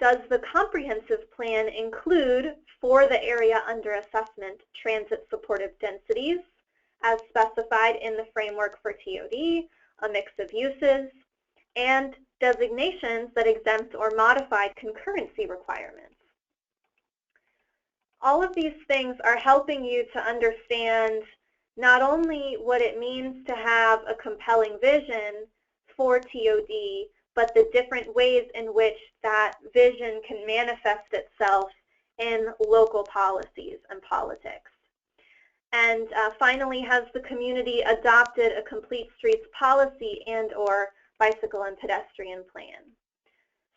Does the comprehensive plan include, for the area under assessment, transit supportive densities as specified in the framework for TOD, a mix of uses, and designations that exempt or modified concurrency requirements? All of these things are helping you to understand not only what it means to have a compelling vision for TOD, but the different ways in which that vision can manifest itself in local policies and politics. And finally, has the community adopted a complete streets policy and/or bicycle and pedestrian plan?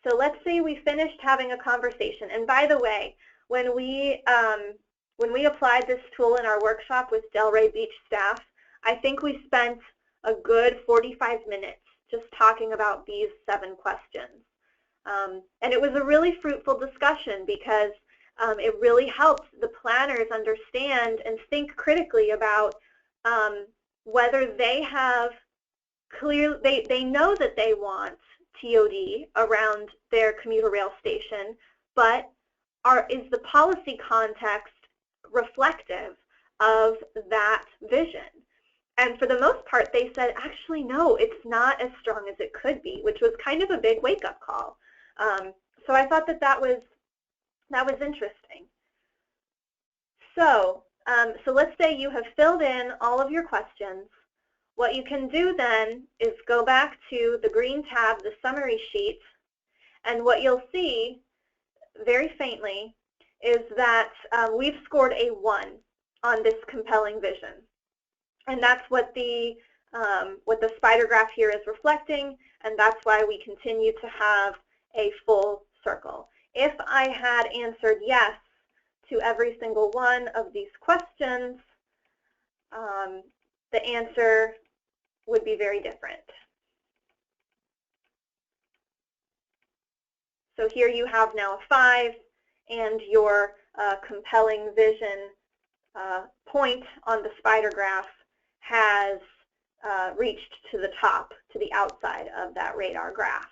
So let's say we finished having a conversation. And by the way, when we applied this tool in our workshop with Delray Beach staff, I think we spent a good 45 minutes just talking about these 7 questions. And it was a really fruitful discussion because it really helped the planners understand and think critically about whether they have clear, they know that they want TOD around their commuter rail station, but is the policy context reflective of that vision? And for the most part, they said, actually, no, it's not as strong as it could be, which was kind of a big wake-up call. So I thought that was interesting. So, so let's say you have filled in all of your questions. What you can do then is go back to the green tab, the summary sheet, and what you'll see very faintly is that we've scored a 1 on this compelling vision. And that's what the spider graph here is reflecting, and that's why we continue to have a full circle. If I had answered yes to every single one of these questions, the answer would be very different. So here you have now a 5, and your compelling vision point on the spider graph has reached to the top, to the outside of that radar graph.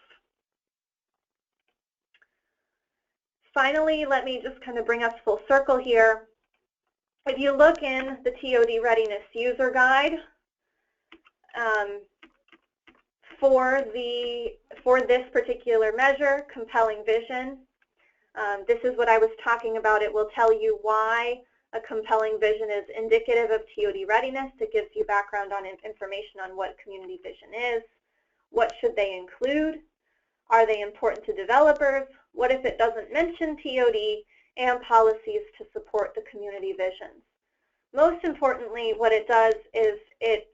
Finally, let me just kind of bring us full circle here. If you look in the TOD Readiness User Guide, for this particular measure, compelling vision, this is what I was talking about. It will tell you why a compelling vision is indicative of TOD readiness. It gives you background on information on what community vision is. What should they include? Are they important to developers? What if it doesn't mention TOD? And policies to support the community visions. Most importantly, what it does is it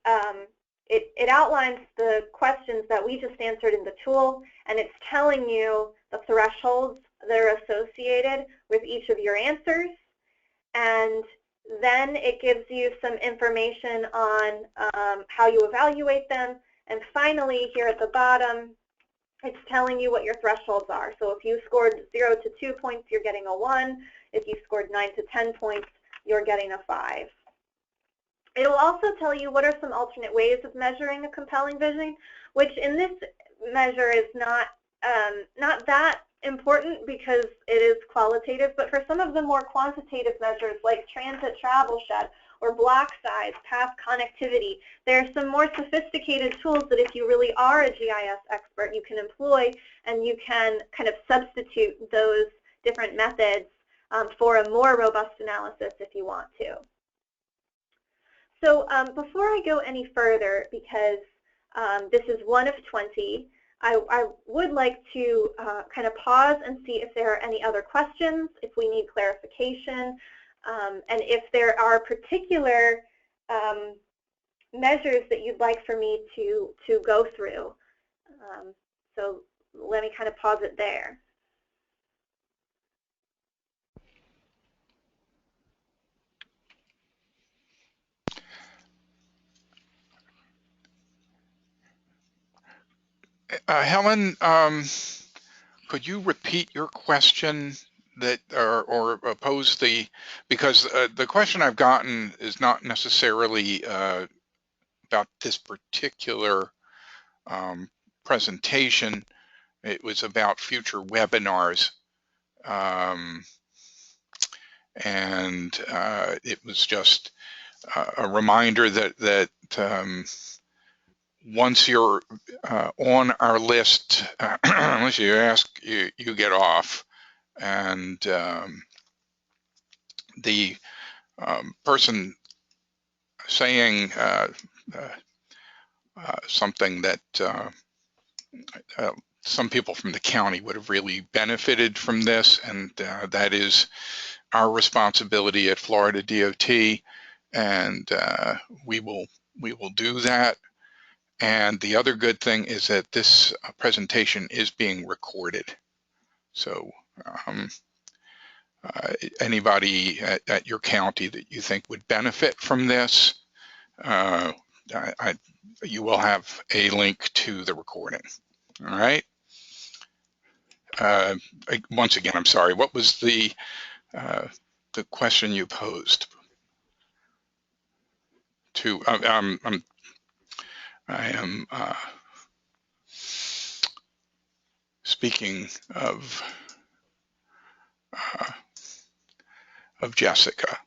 outlines the questions that we just answered in the tool, and it's telling you the thresholds that are associated with each of your answers. And then it gives you some information on how you evaluate them. And finally, here at the bottom, it's telling you what your thresholds are. So if you scored 0 to 2 points, you're getting a 1. If you scored 9 to 10 points, you're getting a 5. It will also tell you what are some alternate ways of measuring a compelling vision, which in this measure is not that important because it is qualitative, but for some of the more quantitative measures like transit travel shed or block size, path connectivity, there are some more sophisticated tools that if you really are a GIS expert, you can employ, and you can kind of substitute those different methods for a more robust analysis if you want to. So before I go any further, because this is one of 20, I would like to kind of pause and see if there are any other questions, if we need clarification, and if there are particular measures that you'd like for me to go through. So let me kind of pause it there. Helen, could you repeat your question that, or pose the, because the question I've gotten is not necessarily about this particular presentation. It was about future webinars. And it was just a reminder that once you're on our list, unless you ask, you get off. And the person saying something that some people from the county would have really benefited from this, and that is our responsibility at Florida DOT, and we will do that. And the other good thing is that this presentation is being recorded. So anybody at your county that you think would benefit from this, you will have a link to the recording. All right. Once again, I'm sorry. What was the question you posed? To I am speaking of Jessica.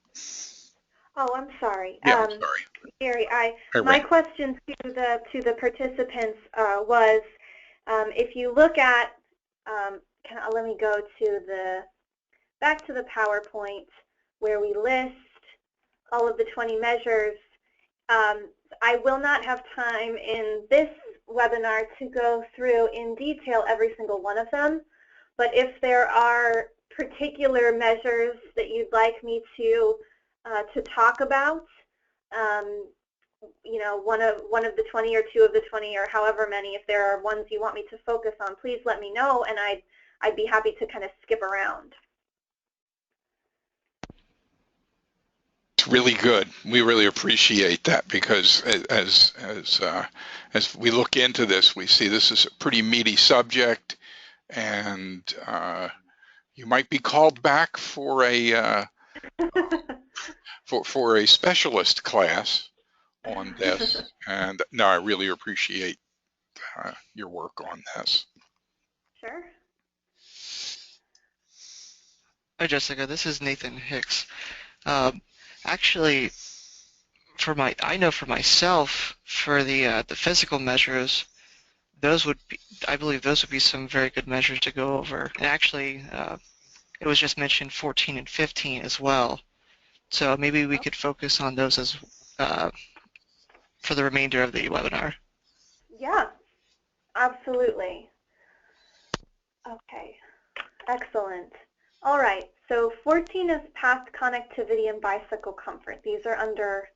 Oh, I'm sorry. Yeah, I'm sorry. Gary, my question to the participants was, if you look at, let me go to back to the PowerPoint where we list all of the 20 measures. I will not have time in this webinar to go through in detail every single one of them, but if there are particular measures that you'd like me to talk about, you know, one of the 20 or two of the 20 or however many, if there are ones you want me to focus on, please let me know, and I'd be happy to kind of skip around. It's really good. We really appreciate that, because as we look into this, we see this is a pretty meaty subject, and you might be called back for a for a specialist class on this. And no, I really appreciate your work on this. Sure. Hi, Jessica. This is Nathan Hicks. Actually, I know for myself, for the physical measures, those would be, I believe those would be some very good measures to go over. And actually, it was just mentioned 14 and 15 as well. So maybe we could focus on those as for the remainder of the webinar. Yeah, absolutely. Okay, excellent. All right, so 14 is path connectivity and bicycle comfort. These are under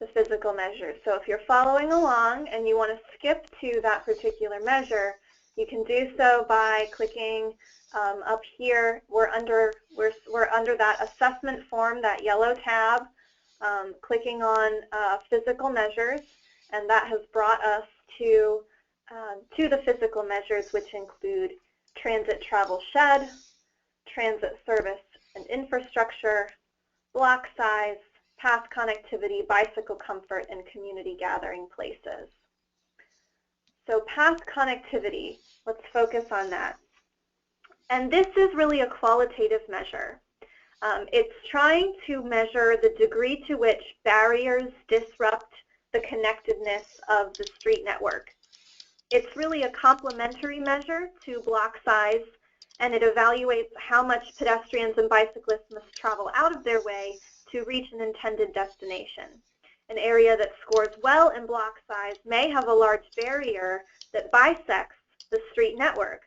the physical measures. So if you're following along and you want to skip to that particular measure, you can do so by clicking up here. We're under that assessment form, that yellow tab, clicking on physical measures, and that has brought us to the physical measures, which include transit travel shed, transit service and infrastructure, block size, path connectivity, bicycle comfort, and community gathering places. So path connectivity, let's focus on that. And this is really a qualitative measure. It's trying to measure the degree to which barriers disrupt the connectedness of the street network. It's really a complementary measure to block size, and it evaluates how much pedestrians and bicyclists must travel out of their way to reach an intended destination. An area that scores well in block size may have a large barrier that bisects the street network.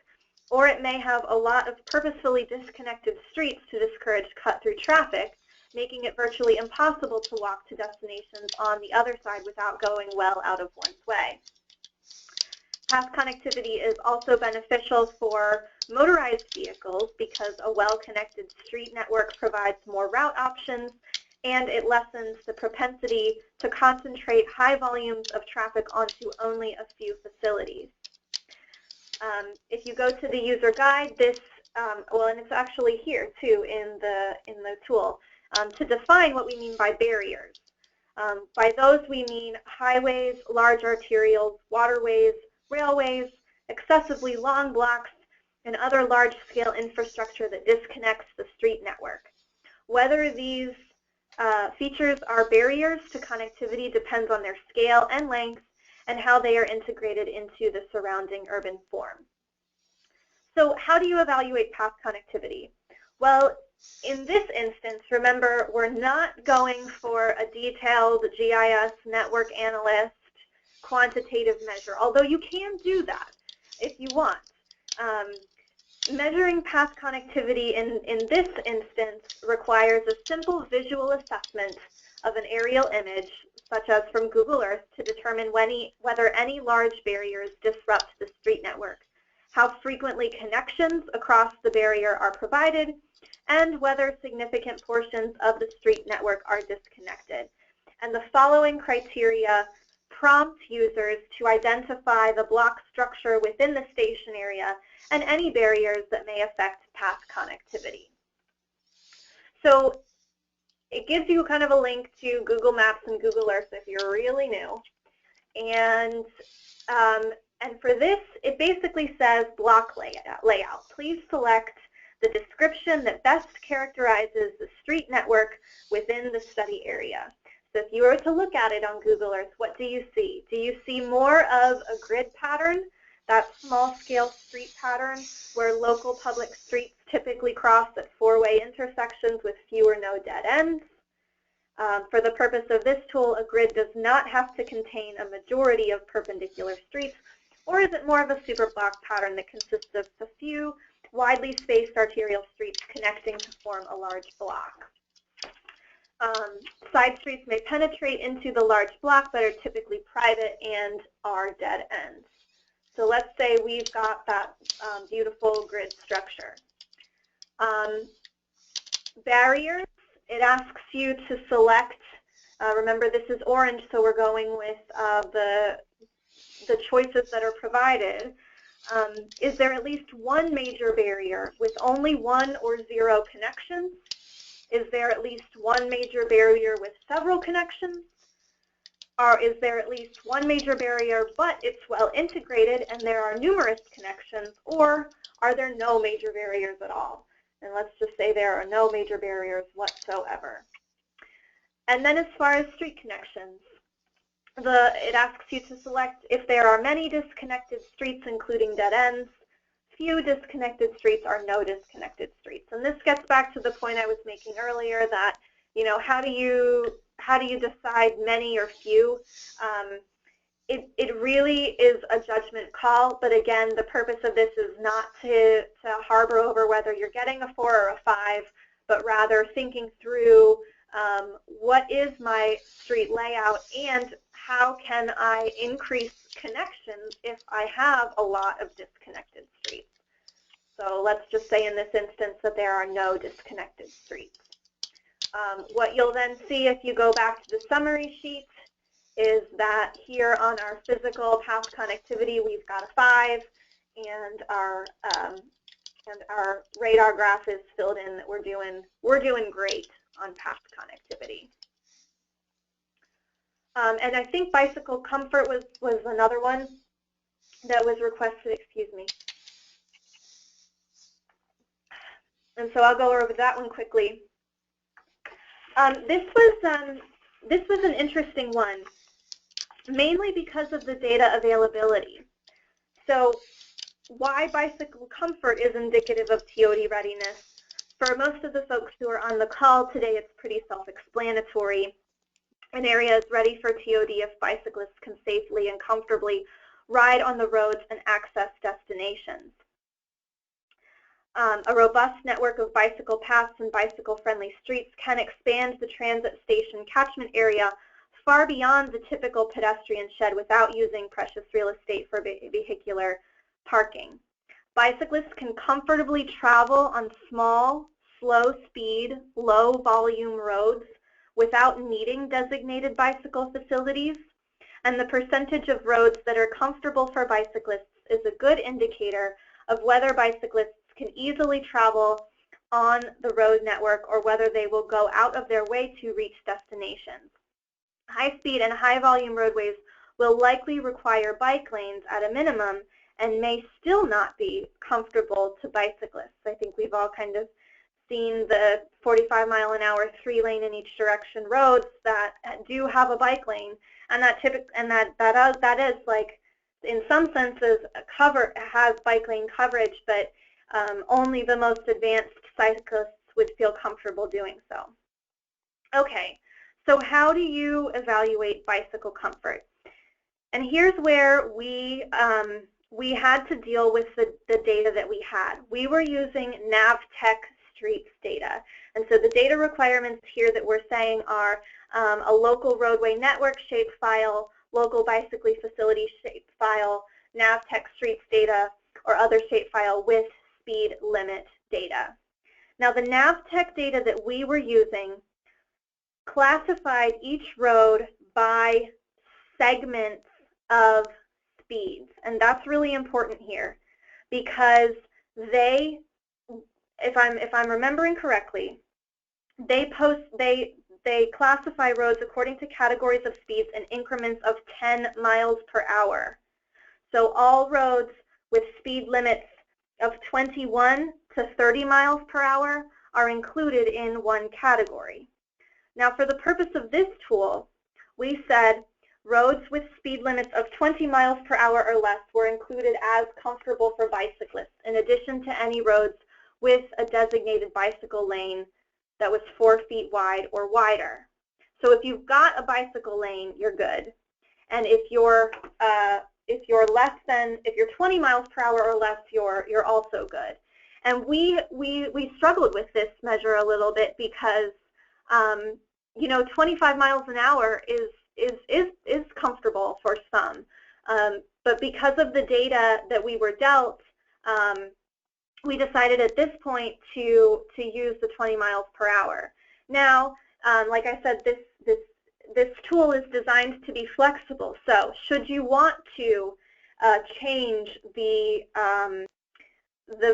Or it may have a lot of purposefully disconnected streets to discourage cut-through traffic, making it virtually impossible to walk to destinations on the other side without going well out of one's way. Path connectivity is also beneficial for motorized vehicles because a well-connected street network provides more route options, and it lessens the propensity to concentrate high volumes of traffic onto only a few facilities. If you go to the user guide, this, well, and it's actually here too in the tool, to define what we mean by barriers. By those we mean highways, large arterials, waterways, railways, excessively long blocks, and other large-scale infrastructure that disconnects the street network. Whether these features are barriers to connectivity depends on their scale and length and how they are integrated into the surrounding urban form. So how do you evaluate path connectivity? Well, in this instance, remember, we're not going for a detailed GIS network analyst quantitative measure, although you can do that if you want. Measuring path connectivity in this instance requires a simple visual assessment of an aerial image, such as from Google Earth, to determine whether any large barriers disrupt the street network, how frequently connections across the barrier are provided, and whether significant portions of the street network are disconnected. And the following criteria prompt users to identify the block structure within the station area and any barriers that may affect path connectivity. So it gives you kind of a link to Google Maps and Google Earth if you're really new. And for this, it basically says block layout. Please select the description that best characterizes the street network within the study area. So if you were to look at it on Google Earth, what do you see? Do you see more of a grid pattern, that small-scale street pattern where local public streets typically cross at four-way intersections with few or no dead ends? For the purpose of this tool, a grid does not have to contain a majority of perpendicular streets, or is it more of a superblock pattern that consists of a few widely spaced arterial streets connecting to form a large block? Side streets may penetrate into the large block but are typically private and are dead ends. So let's say we've got that beautiful grid structure. Barriers, it asks you to select, remember this is orange, so we're going with the choices that are provided. Is there at least one major barrier with only one or zero connections? Is there at least one major barrier with several connections? Or is there at least one major barrier but it's well integrated and there are numerous connections? Or are there no major barriers at all? And let's just say there are no major barriers whatsoever. And then as far as street connections, it asks you to select if there are many disconnected streets including dead ends, few disconnected streets, or no disconnected streets. And this gets back to the point I was making earlier that, you know, how do you decide many or few? It really is a judgment call, but again, the purpose of this is not to harbor over whether you're getting a 4 or a 5, but rather thinking through what is my street layout and how can I increase connections if I have a lot of disconnected streets. So let's just say in this instance that there are no disconnected streets. What you'll then see if you go back to the summary sheet is that here on our physical path connectivity we've got a 5, and our radar graph is filled in that we're doing great on path connectivity. And I think bicycle comfort was another one that was requested, excuse me. And so I'll go over that one quickly. This was an interesting one, mainly because of the data availability. So why bicycle comfort is indicative of TOD readiness. For most of the folks who are on the call today, it's pretty self-explanatory. An area is ready for TOD if bicyclists can safely and comfortably ride on the roads and access destinations. A robust network of bicycle paths and bicycle-friendly streets can expand the transit station catchment area far beyond the typical pedestrian shed without using precious real estate for vehicular parking. Bicyclists can comfortably travel on small, slow-speed, low-volume roads without needing designated bicycle facilities, and the percentage of roads that are comfortable for bicyclists is a good indicator of whether bicyclists can easily travel on the road network or whether they will go out of their way to reach destinations. High-speed and high-volume roadways will likely require bike lanes at a minimum and may still not be comfortable to bicyclists. I think we've all kind of seen the 45-mile-an-hour 3-lane in each direction roads that do have a bike lane, and that is like, in some senses, has bike lane coverage, but only the most advanced cyclists would feel comfortable doing so. Okay, so how do you evaluate bicycle comfort? And here's where we had to deal with the data that we had. We were using NavTech streets data. And so the data requirements here that we're saying are a local roadway network shapefile, local bicycle facility shapefile, NavTech streets data, or other shapefile with speed limit data. Now the NavTech data that we were using classified each road by segments of speeds, and that's really important here because they, if I'm remembering correctly, they classify roads according to categories of speeds in increments of 10 miles per hour. So all roads with speed limits of 21 to 30 miles per hour are included in one category. Now for the purpose of this tool, we said roads with speed limits of 20 miles per hour or less were included as comfortable for bicyclists, in addition to any roads with a designated bicycle lane that was 4 feet wide or wider. So if you've got a bicycle lane, you're good. And if you're 20 miles per hour or less, you're also good. And we struggled with this measure a little bit because 25 miles an hour is comfortable for some. But because of the data that we were dealt, we decided at this point to use the 20 miles per hour. Now, like I said, this tool is designed to be flexible. So should you want to change the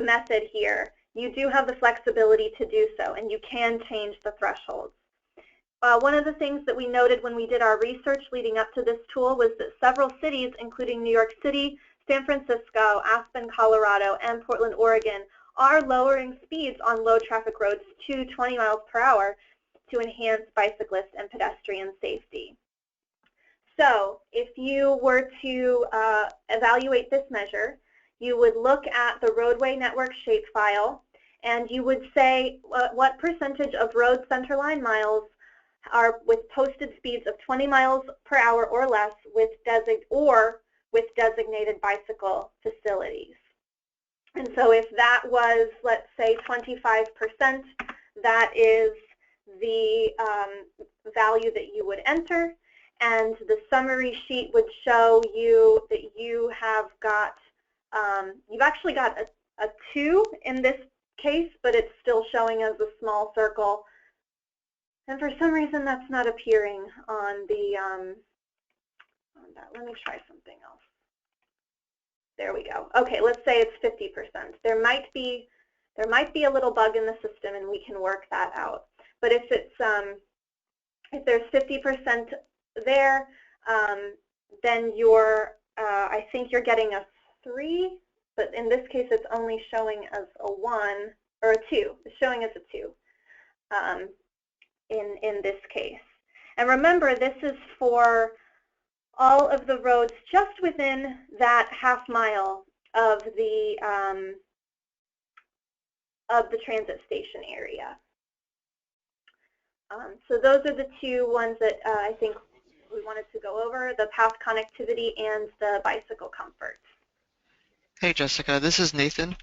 method here, you do have the flexibility to do so, and you can change the thresholds. One of the things that we noted when we did our research leading up to this tool was that several cities, including New York City, San Francisco, Aspen, Colorado, and Portland, Oregon, are lowering speeds on low traffic roads to 20 miles per hour to enhance bicyclist and pedestrian safety. So if you were to evaluate this measure, you would look at the roadway network shapefile, and you would say what percentage of road centerline miles are with posted speeds of 20 miles per hour or less with designated bicycle facilities. And so if that was, let's say, 25%, that is the value that you would enter. And the summary sheet would show you that you have got, you've actually got a 2 in this case, but it's still showing as a small circle. And for some reason, that's not appearing on the, on that. Let me try something else. There we go. Okay, let's say it's 50%. There might be a little bug in the system, and we can work that out. But if it's if there's 50% there, then you're I think you're getting a 3, but in this case, it's only showing as a 1 or a 2. It's showing as a 2. In this case. And remember, this is for all of the roads just within that half mile of the transit station area. So those are the 2 ones that I think we wanted to go over, the path connectivity and the bicycle comfort. Hey Jessica, this is Nathan.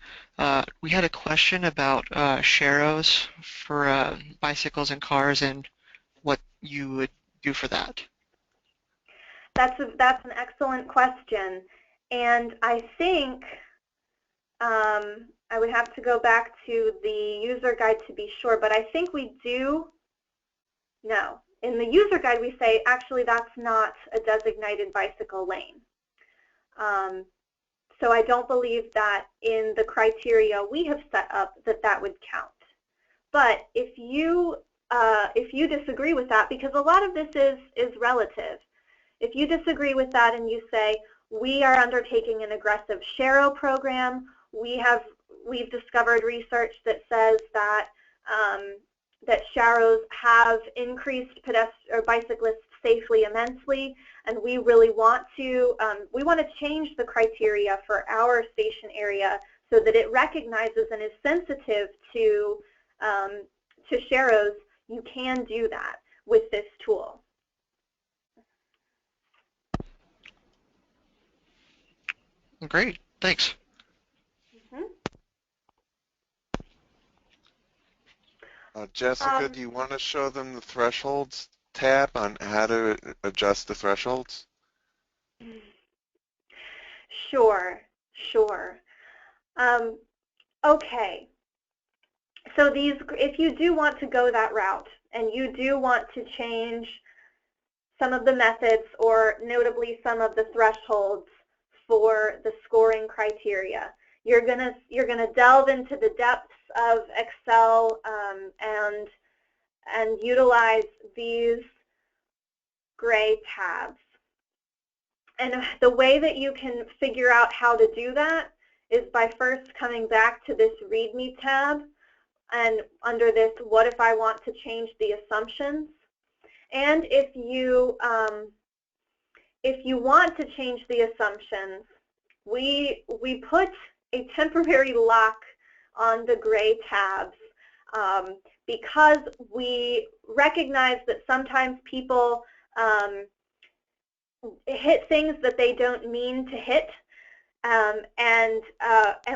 We had a question about sharrows for bicycles and cars and what you would do for that. That's an excellent question, and I think I would have to go back to the user guide to be sure, but I think we do. No, in the user guide we say actually that's not a designated bicycle lane. So I don't believe that in the criteria we have set up that would count. But if you disagree with that, because a lot of this is relative, if you disagree with that and you say we are undertaking an aggressive sharrow program, we've discovered research that says that that sharrows have increased bicyclists safely immensely, and we really want to change the criteria for our station area so that it recognizes and is sensitive to sharrows. You can do that with this tool. Great, thanks. Jessica, do you want to show them the thresholds tab on how to adjust the thresholds? Sure. Okay. So if you do want to go that route and you do want to change some of the methods or notably some of the thresholds for the scoring criteria, you're gonna delve into the depths of Excel and utilize these gray tabs. And the way that you can figure out how to do that is by first coming back to this README tab, and under this, what if I want to change the assumptions? And if you want to change the assumptions, we put a temporary lock on the gray tabs because we recognize that sometimes people hit things that they don't mean to hit, and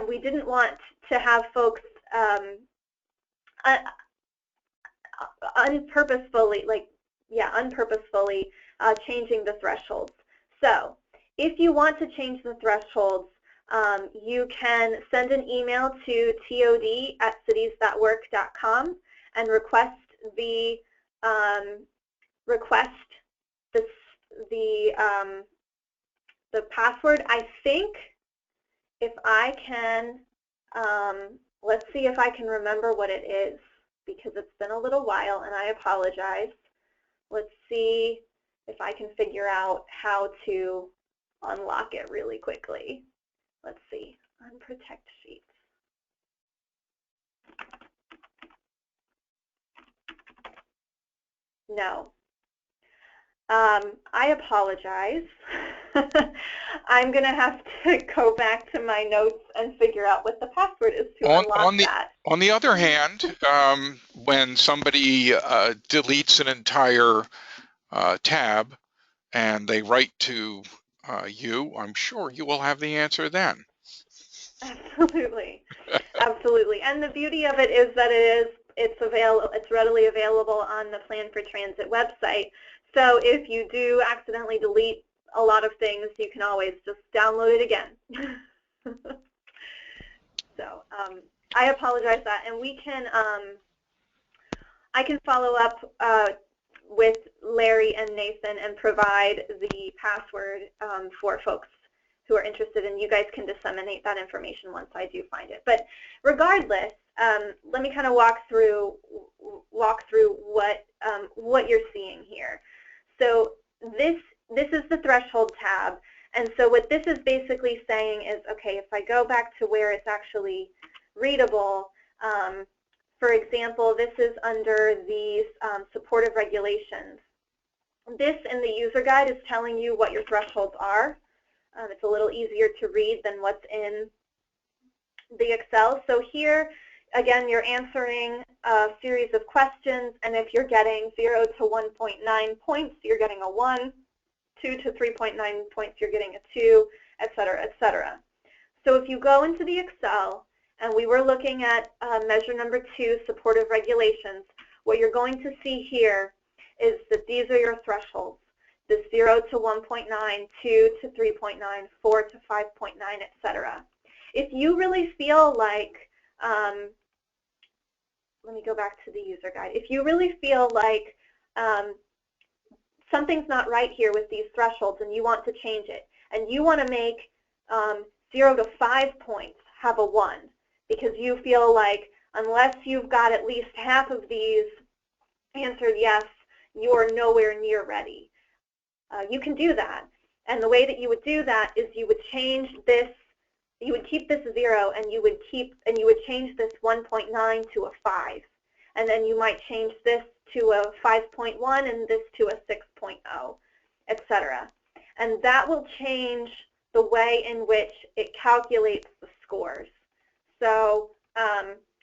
we didn't want to have folks unpurposefully changing the thresholds. So if you want to change the thresholds, you can send an email to tod@cities.work.com and request the password. I think if I can, let's see if I can remember what it is, because it's been a little while and I apologize. Let's see if I can figure out how to unlock it really quickly. Let's see, unprotect sheets. No. I apologize. I'm going to have to go back to my notes and figure out what the password is to unlock that. On the other hand, when somebody deletes an entire tab and they write to you, I'm sure you will have the answer then. Absolutely. Absolutely. And the beauty of it is that it's readily available on the Plan for Transit website. So if you do accidentally delete a lot of things, you can always just download it again. So I apologize that, and we can I can follow up with Larry and Nathan and provide the password for folks who are interested, and you guys can disseminate that information once I do find it. But regardless, let me kind of walk through what you're seeing here. So this is the threshold tab, and so what this is basically saying is, okay, if I go back to where it's actually readable, for example, this is under these supportive regulations. This in the user guide is telling you what your thresholds are. It's a little easier to read than what's in the Excel. So here, again, you're answering a series of questions, and if you're getting 0 to 1.9 points, you're getting a 1. 2 to 3.9 points, you're getting a 2, et cetera, et cetera. So if you go into the Excel, and we were looking at measure number 2, supportive regulations, what you're going to see here is that these are your thresholds. The 0 to 1.9, 2 to 3.9, 4 to 5.9, et cetera. If you really feel like, let me go back to the user guide. If you really feel like something's not right here with these thresholds and you want to change it, and you want to make 0 to 5 points have a 1, because you feel like unless you've got at least half of these answered yes, you're nowhere near ready. You can do that. And the way that you would do that is you would change this, you would keep this 0, and you would change this 1.9 to a 5. And then you might change this to a 5.1 and this to a 6.0, etc. And that will change the way in which it calculates the scores. So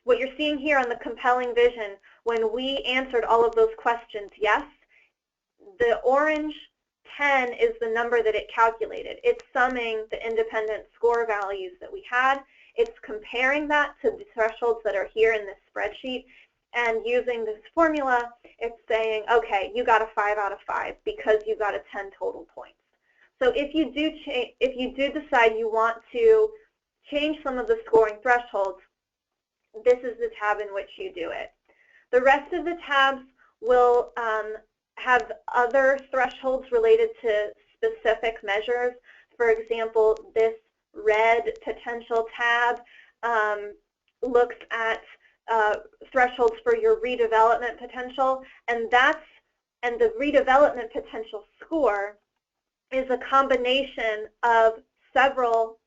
what you're seeing here on the compelling vision, when we answered all of those questions yes, the orange 10 is the number that it calculated. It's summing the independent score values that we had. It's comparing that to the thresholds that are here in this spreadsheet, and using this formula, it's saying, okay, you got a 5 out of 5 because you got a 10 total points. So if you do decide you want to change some of the scoring thresholds, this is the tab in which you do it. The rest of the tabs will have other thresholds related to specific measures. For example, this red potential tab looks at thresholds for your redevelopment potential, and the redevelopment potential score is a combination of several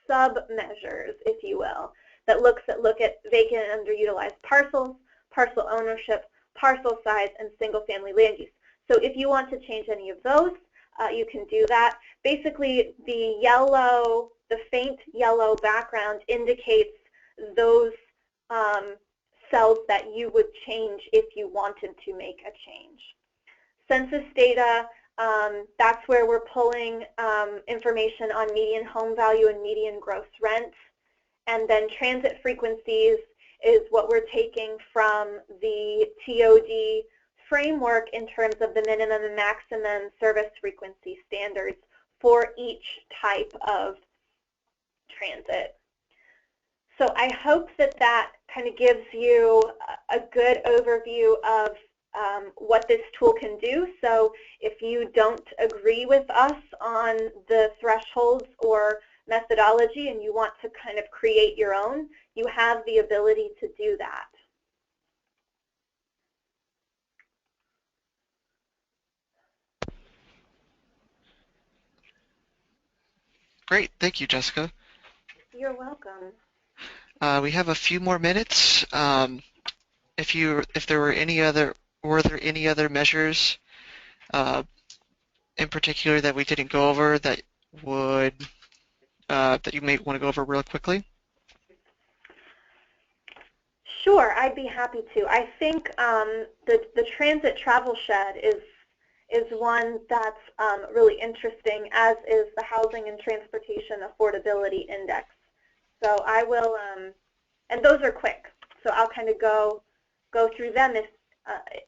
sub-measures, if you will, that look at vacant and underutilized parcels, parcel ownership, parcel size, and single-family land use. So if you want to change any of those, you can do that. Basically, the yellow, the faint yellow background indicates those cells that you would change if you wanted to make a change. Census data, that's where we're pulling information on median home value and median gross rent. And then transit frequencies is what we're taking from the TOD framework in terms of the minimum and maximum service frequency standards for each type of transit. So I hope that that kind of gives you a good overview of what this tool can do. So if you don't agree with us on the thresholds or methodology and you want to kind of create your own, you have the ability to do that. Great, thank you, Jessica. You're welcome. We have a few more minutes. If there were any other measures in particular that we didn't go over that that you may want to go over real quickly? Sure, I'd be happy to. I think the transit travel shed is one that's really interesting, as is the Housing and Transportation Affordability Index. So I will, and those are quick. So I'll kind of go through them if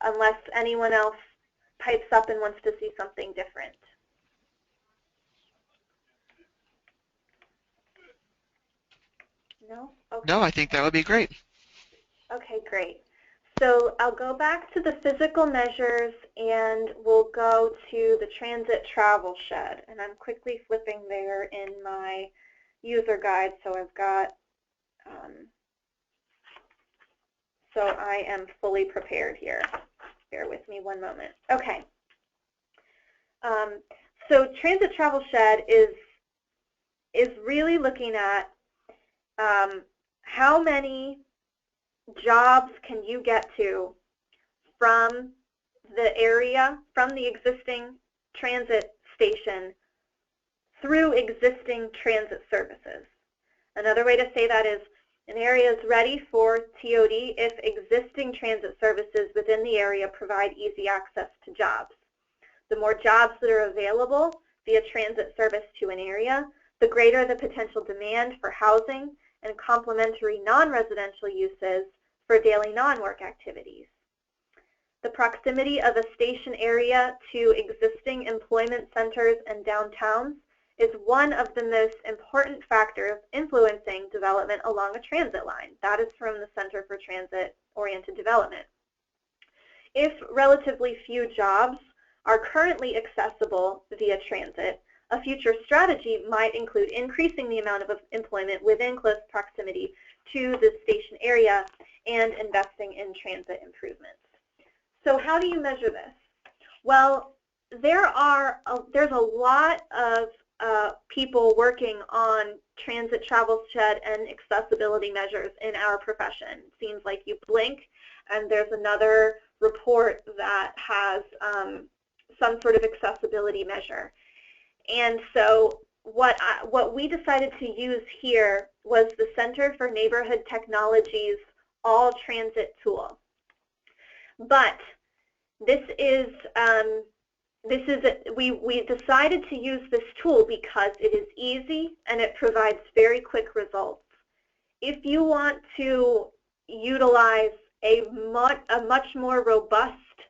unless anyone else pipes up and wants to see something different. No? Okay. No, I think that would be great. Okay, great. So I'll go back to the physical measures and we'll go to the transit travel shed. And I'm quickly flipping there in my user guide, so I've got, so I am fully prepared here. Bear with me one moment. Okay. So transit travel shed is really looking at how many jobs can you get to from the area, from the existing transit station through existing transit services. Another way to say that is an area is ready for TOD if existing transit services within the area provide easy access to jobs. The more jobs that are available via transit service to an area, the greater the potential demand for housing and complementary non-residential uses for daily non-work activities. The proximity of a station area to existing employment centers and downtowns is one of the most important factors influencing development along a transit line. That is from the Center for Transit-Oriented Development. If relatively few jobs are currently accessible via transit, a future strategy might include increasing the amount of employment within close proximity to the station area and investing in transit improvements. So how do you measure this? Well, there's a lot of people working on transit travel shed and accessibility measures in our profession. It seems like you blink and there's another report that has some sort of accessibility measure. And so what we decided to use here was the Center for Neighborhood Technology's All Transit tool. But we decided to use this tool because it is easy and it provides very quick results. If you want to utilize a much more robust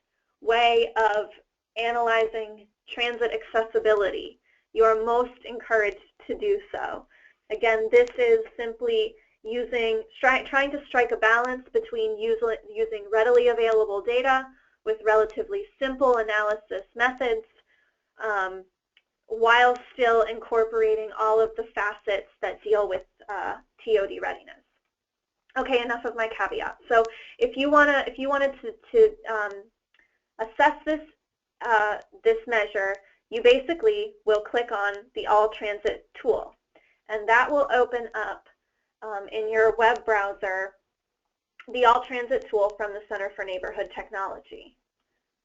way of analyzing transit accessibility, you are most encouraged to do so. Again, this is simply trying to strike a balance between using readily available data with relatively simple analysis methods while still incorporating all of the facets that deal with TOD readiness. Okay, enough of my caveat. So if you wanted to assess this measure, you basically will click on the All Transit tool, and that will open up in your web browser the All Transit tool from the Center for Neighborhood Technology.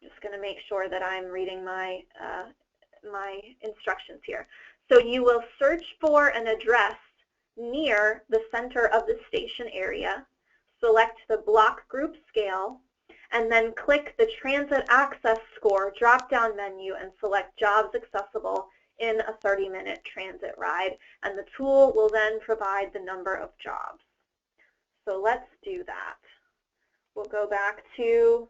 I'm just going to make sure that I'm reading my my instructions here. So you will search for an address near the center of the station area, select the block group scale, and then click the Transit Access Score drop-down menu and select Jobs Accessible in a 30-minute transit ride, and the tool will then provide the number of jobs. So let's do that. We'll go back to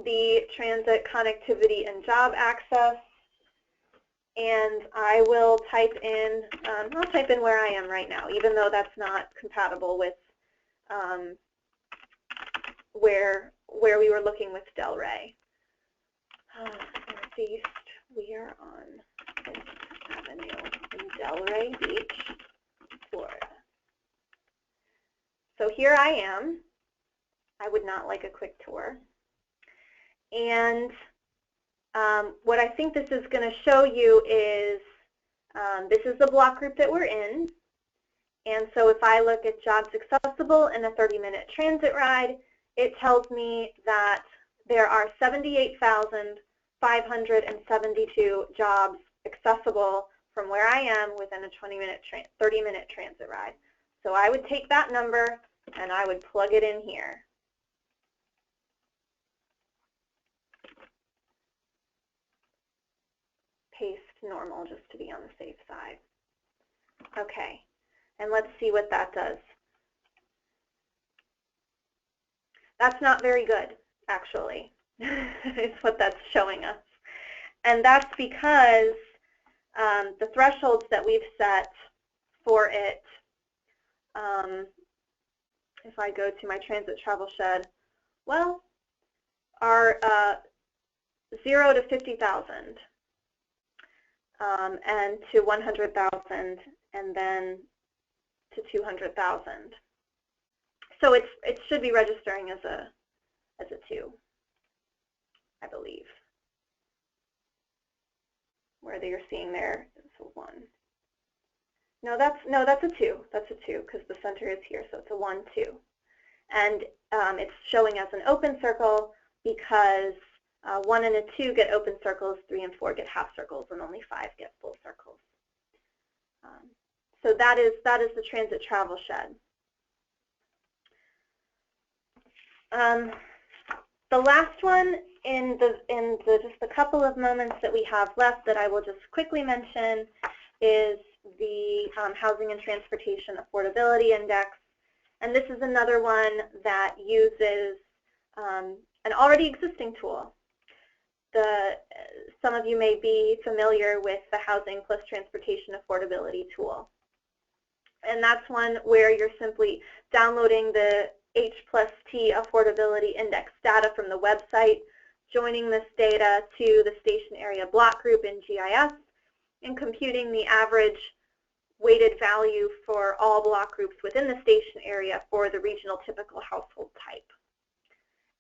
the Transit Connectivity and Job Access, and I will type in, I'll type in where I am right now, even though that's not compatible with where we were looking with Delray. Northeast, we are on 5th Avenue in Delray Beach, Florida. So here I am. I would not like a quick tour. And what I think this is going to show you is this is the block group that we're in. And so if I look at jobs accessible in a 30-minute transit ride, it tells me that there are 78,572 jobs accessible from where I am within a 30-minute transit ride. So I would take that number and I would plug it in here. Paste normal just to be on the safe side. Okay, and let's see what that does. That's not very good, actually, is what that's showing us. And that's because the thresholds that we've set for it, if I go to my transit travel shed, well, are 0 to 50,000. And to 100,000, and then to 200,000. So it should be registering as a 2, I believe. Where you're seeing there is a 1. No, that's a 2. That's a 2 because the center is here, so it's a 1, 2. And it's showing as an open circle because 1 and a 2 get open circles, 3 and 4 get half circles, and only 5 get full circles. So that is the transit travel shed. The last one just the couple of moments that we have left that I will just quickly mention is the Housing and Transportation Affordability Index. And this is another one that uses an already existing tool. Some of you may be familiar with the Housing plus Transportation Affordability tool. And that's one where you're simply downloading the H+T Affordability Index data from the website, joining this data to the station area block group in GIS, and computing the average weighted value for all block groups within the station area for the regional typical household type.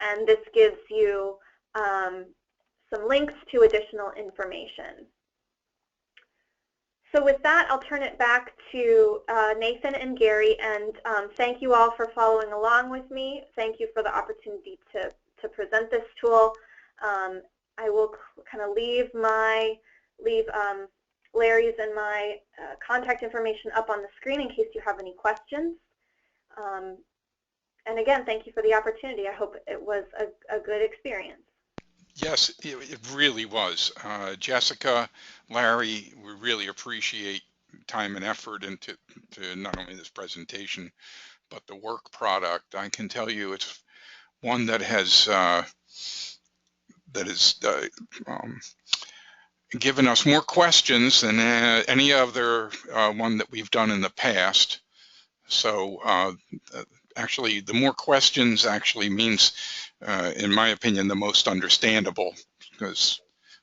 And this gives you some links to additional information. So with that, I'll turn it back to Nathan and Gary, and thank you all for following along with me. Thank you for the opportunity to present this tool. I will kind of leave Larry's and my contact information up on the screen in case you have any questions. And again, thank you for the opportunity. I hope it was a good experience. Yes, it really was. Jessica, Larry, we really appreciate time and effort into not only this presentation, but the work product. I can tell you it's one that has given us more questions than any other one that we've done in the past. So actually, the more questions actually means, in my opinion, the most understandable, because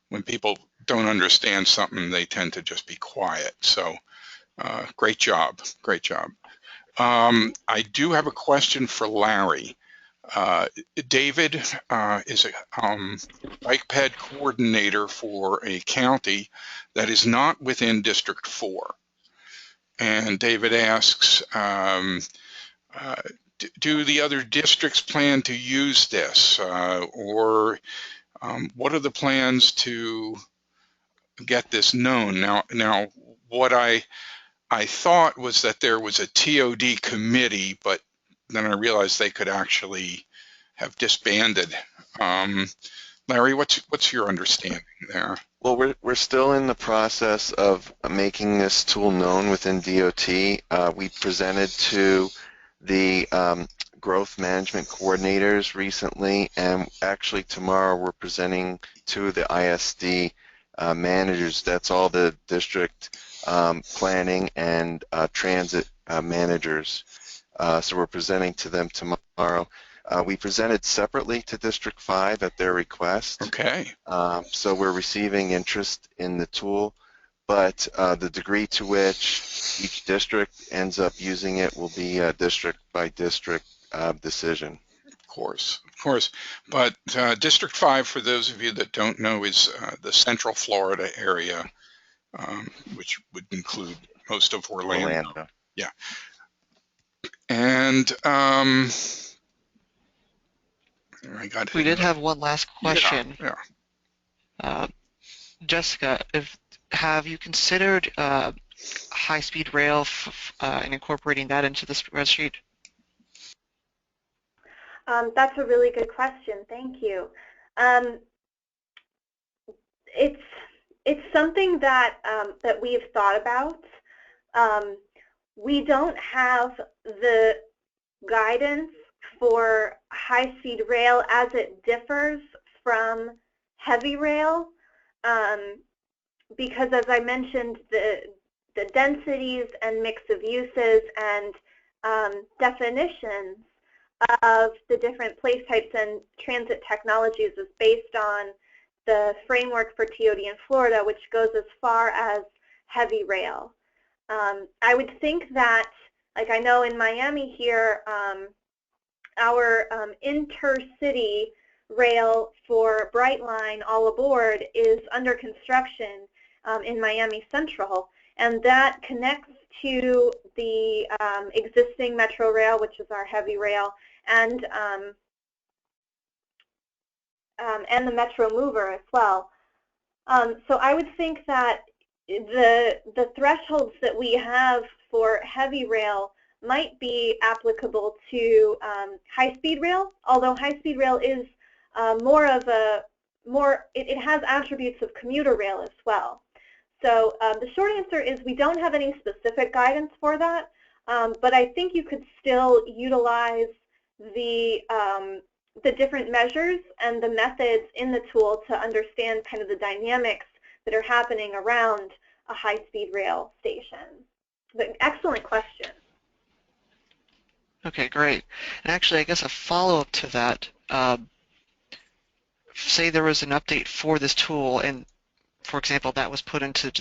when people don't understand something, they tend to just be quiet. So great job, great job. I do have a question for Larry. David is a bike ped coordinator for a county that is not within District 4. And David asks, do the other districts plan to use this? Or what are the plans to get this known? Now what I thought was that there was a TOD committee, but then I realized they could actually have disbanded. Larry, what's your understanding there? Well, we're still in the process of making this tool known within DOT. We presented to the growth management coordinators recently, and actually tomorrow we're presenting to the ISD managers. That's all the district planning and transit managers. So we're presenting to them tomorrow. We presented separately to District 5 at their request. Okay. So we're receiving interest in the tool, but the degree to which each district ends up using it will be a district by district decision. Of course. But District 5, for those of you that don't know, is the Central Florida area, which would include most of Orlando. Yeah. And we did have one last question. Yeah. Jessica, have you considered high-speed rail and incorporating that into the spreadsheet? That's a really good question. Thank you. It's something that that we've thought about. We don't have the guidance for high-speed rail as it differs from heavy rail, because as I mentioned, the densities and mix of uses and definitions of the different place types and transit technologies is based on the framework for TOD in Florida, which goes as far as heavy rail. I would think that, like I know in Miami here, our intercity rail for Brightline All Aboard is under construction in Miami Central, and that connects to the existing Metro Rail, which is our heavy rail, and the Metro Mover as well. So I would think that the thresholds that we have for heavy rail might be applicable to high-speed rail, although high-speed rail is more of a it has attributes of commuter rail as well. So the short answer is we don't have any specific guidance for that, but I think you could still utilize the different measures and the methods in the tool to understand kind of the dynamics that are happening around a high-speed rail station. But excellent question. Okay, great. And actually, I guess a follow-up to that, say there was an update for this tool, and for example, that was put into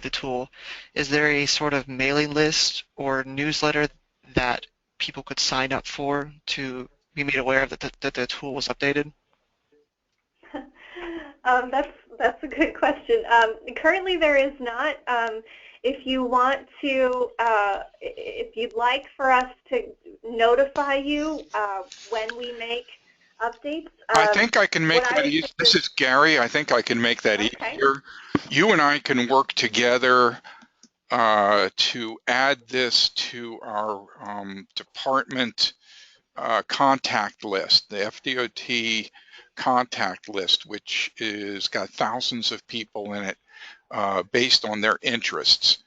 the tool. Is there a sort of mailing list or newsletter that people could sign up for to be made aware of that the tool was updated? That's a good question. Currently, there is not. If you want to, if you'd like for us to notify you when we make updates, I think I can make what I that would easier. This suggest. is Gary. I think I can make that Okay. easier. You and I can work together to add this to our department contact list, the FDOT contact list, which is got thousands of people in it based on their interests.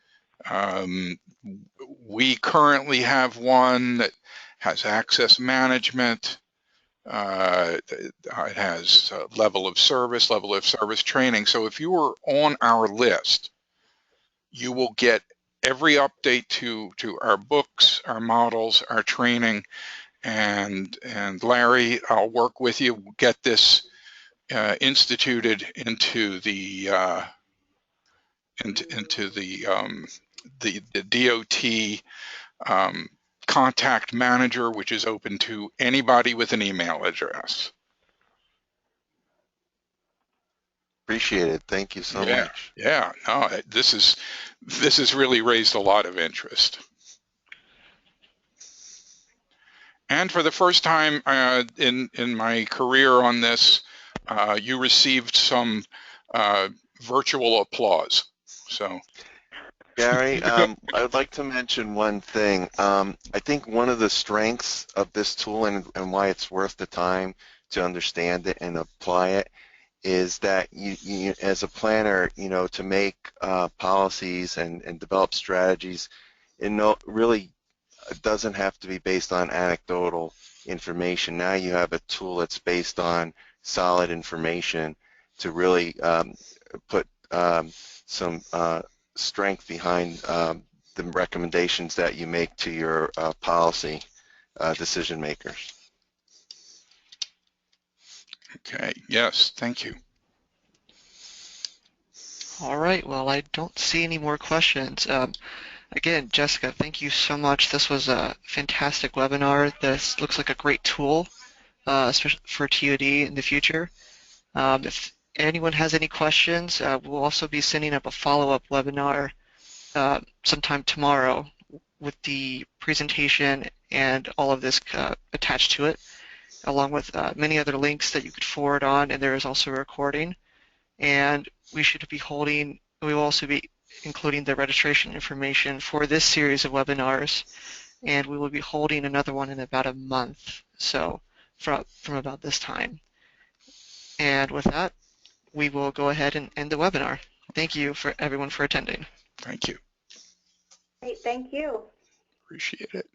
We currently have one that has access management. It has level of service training. So if you are on our list, you will get every update to our books, our models, our training, and Larry, I'll work with you. We'll get this instituted into the DOT contact manager, which is open to anybody with an email address. Appreciate it. Thank you so much. Yeah. No, this has really raised a lot of interest. And for the first time in my career on this, you received some virtual applause. So, Gary, I would like to mention one thing. I think one of the strengths of this tool and why it's worth the time to understand it and apply it is that you as a planner, to make policies and develop strategies, really doesn't have to be based on anecdotal information. Now you have a tool that's based on solid information to really put some strength behind the recommendations that you make to your policy decision makers. okay, yes, thank you. All right, well, I don't see any more questions. Again, Jessica, thank you so much. This was a fantastic webinar. This looks like a great tool, especially for TOD in the future. If anyone has any questions, we'll also be sending up a follow-up webinar sometime tomorrow with the presentation and all of this attached to it, along with many other links that you could forward on, and there is also a recording. And we will also be including the registration information for this series of webinars, and we will be holding another one in about a month, so from about this time. And with that, we will go ahead and end the webinar. Thank you for everyone for attending. Thank you. Great, thank you. Appreciate it.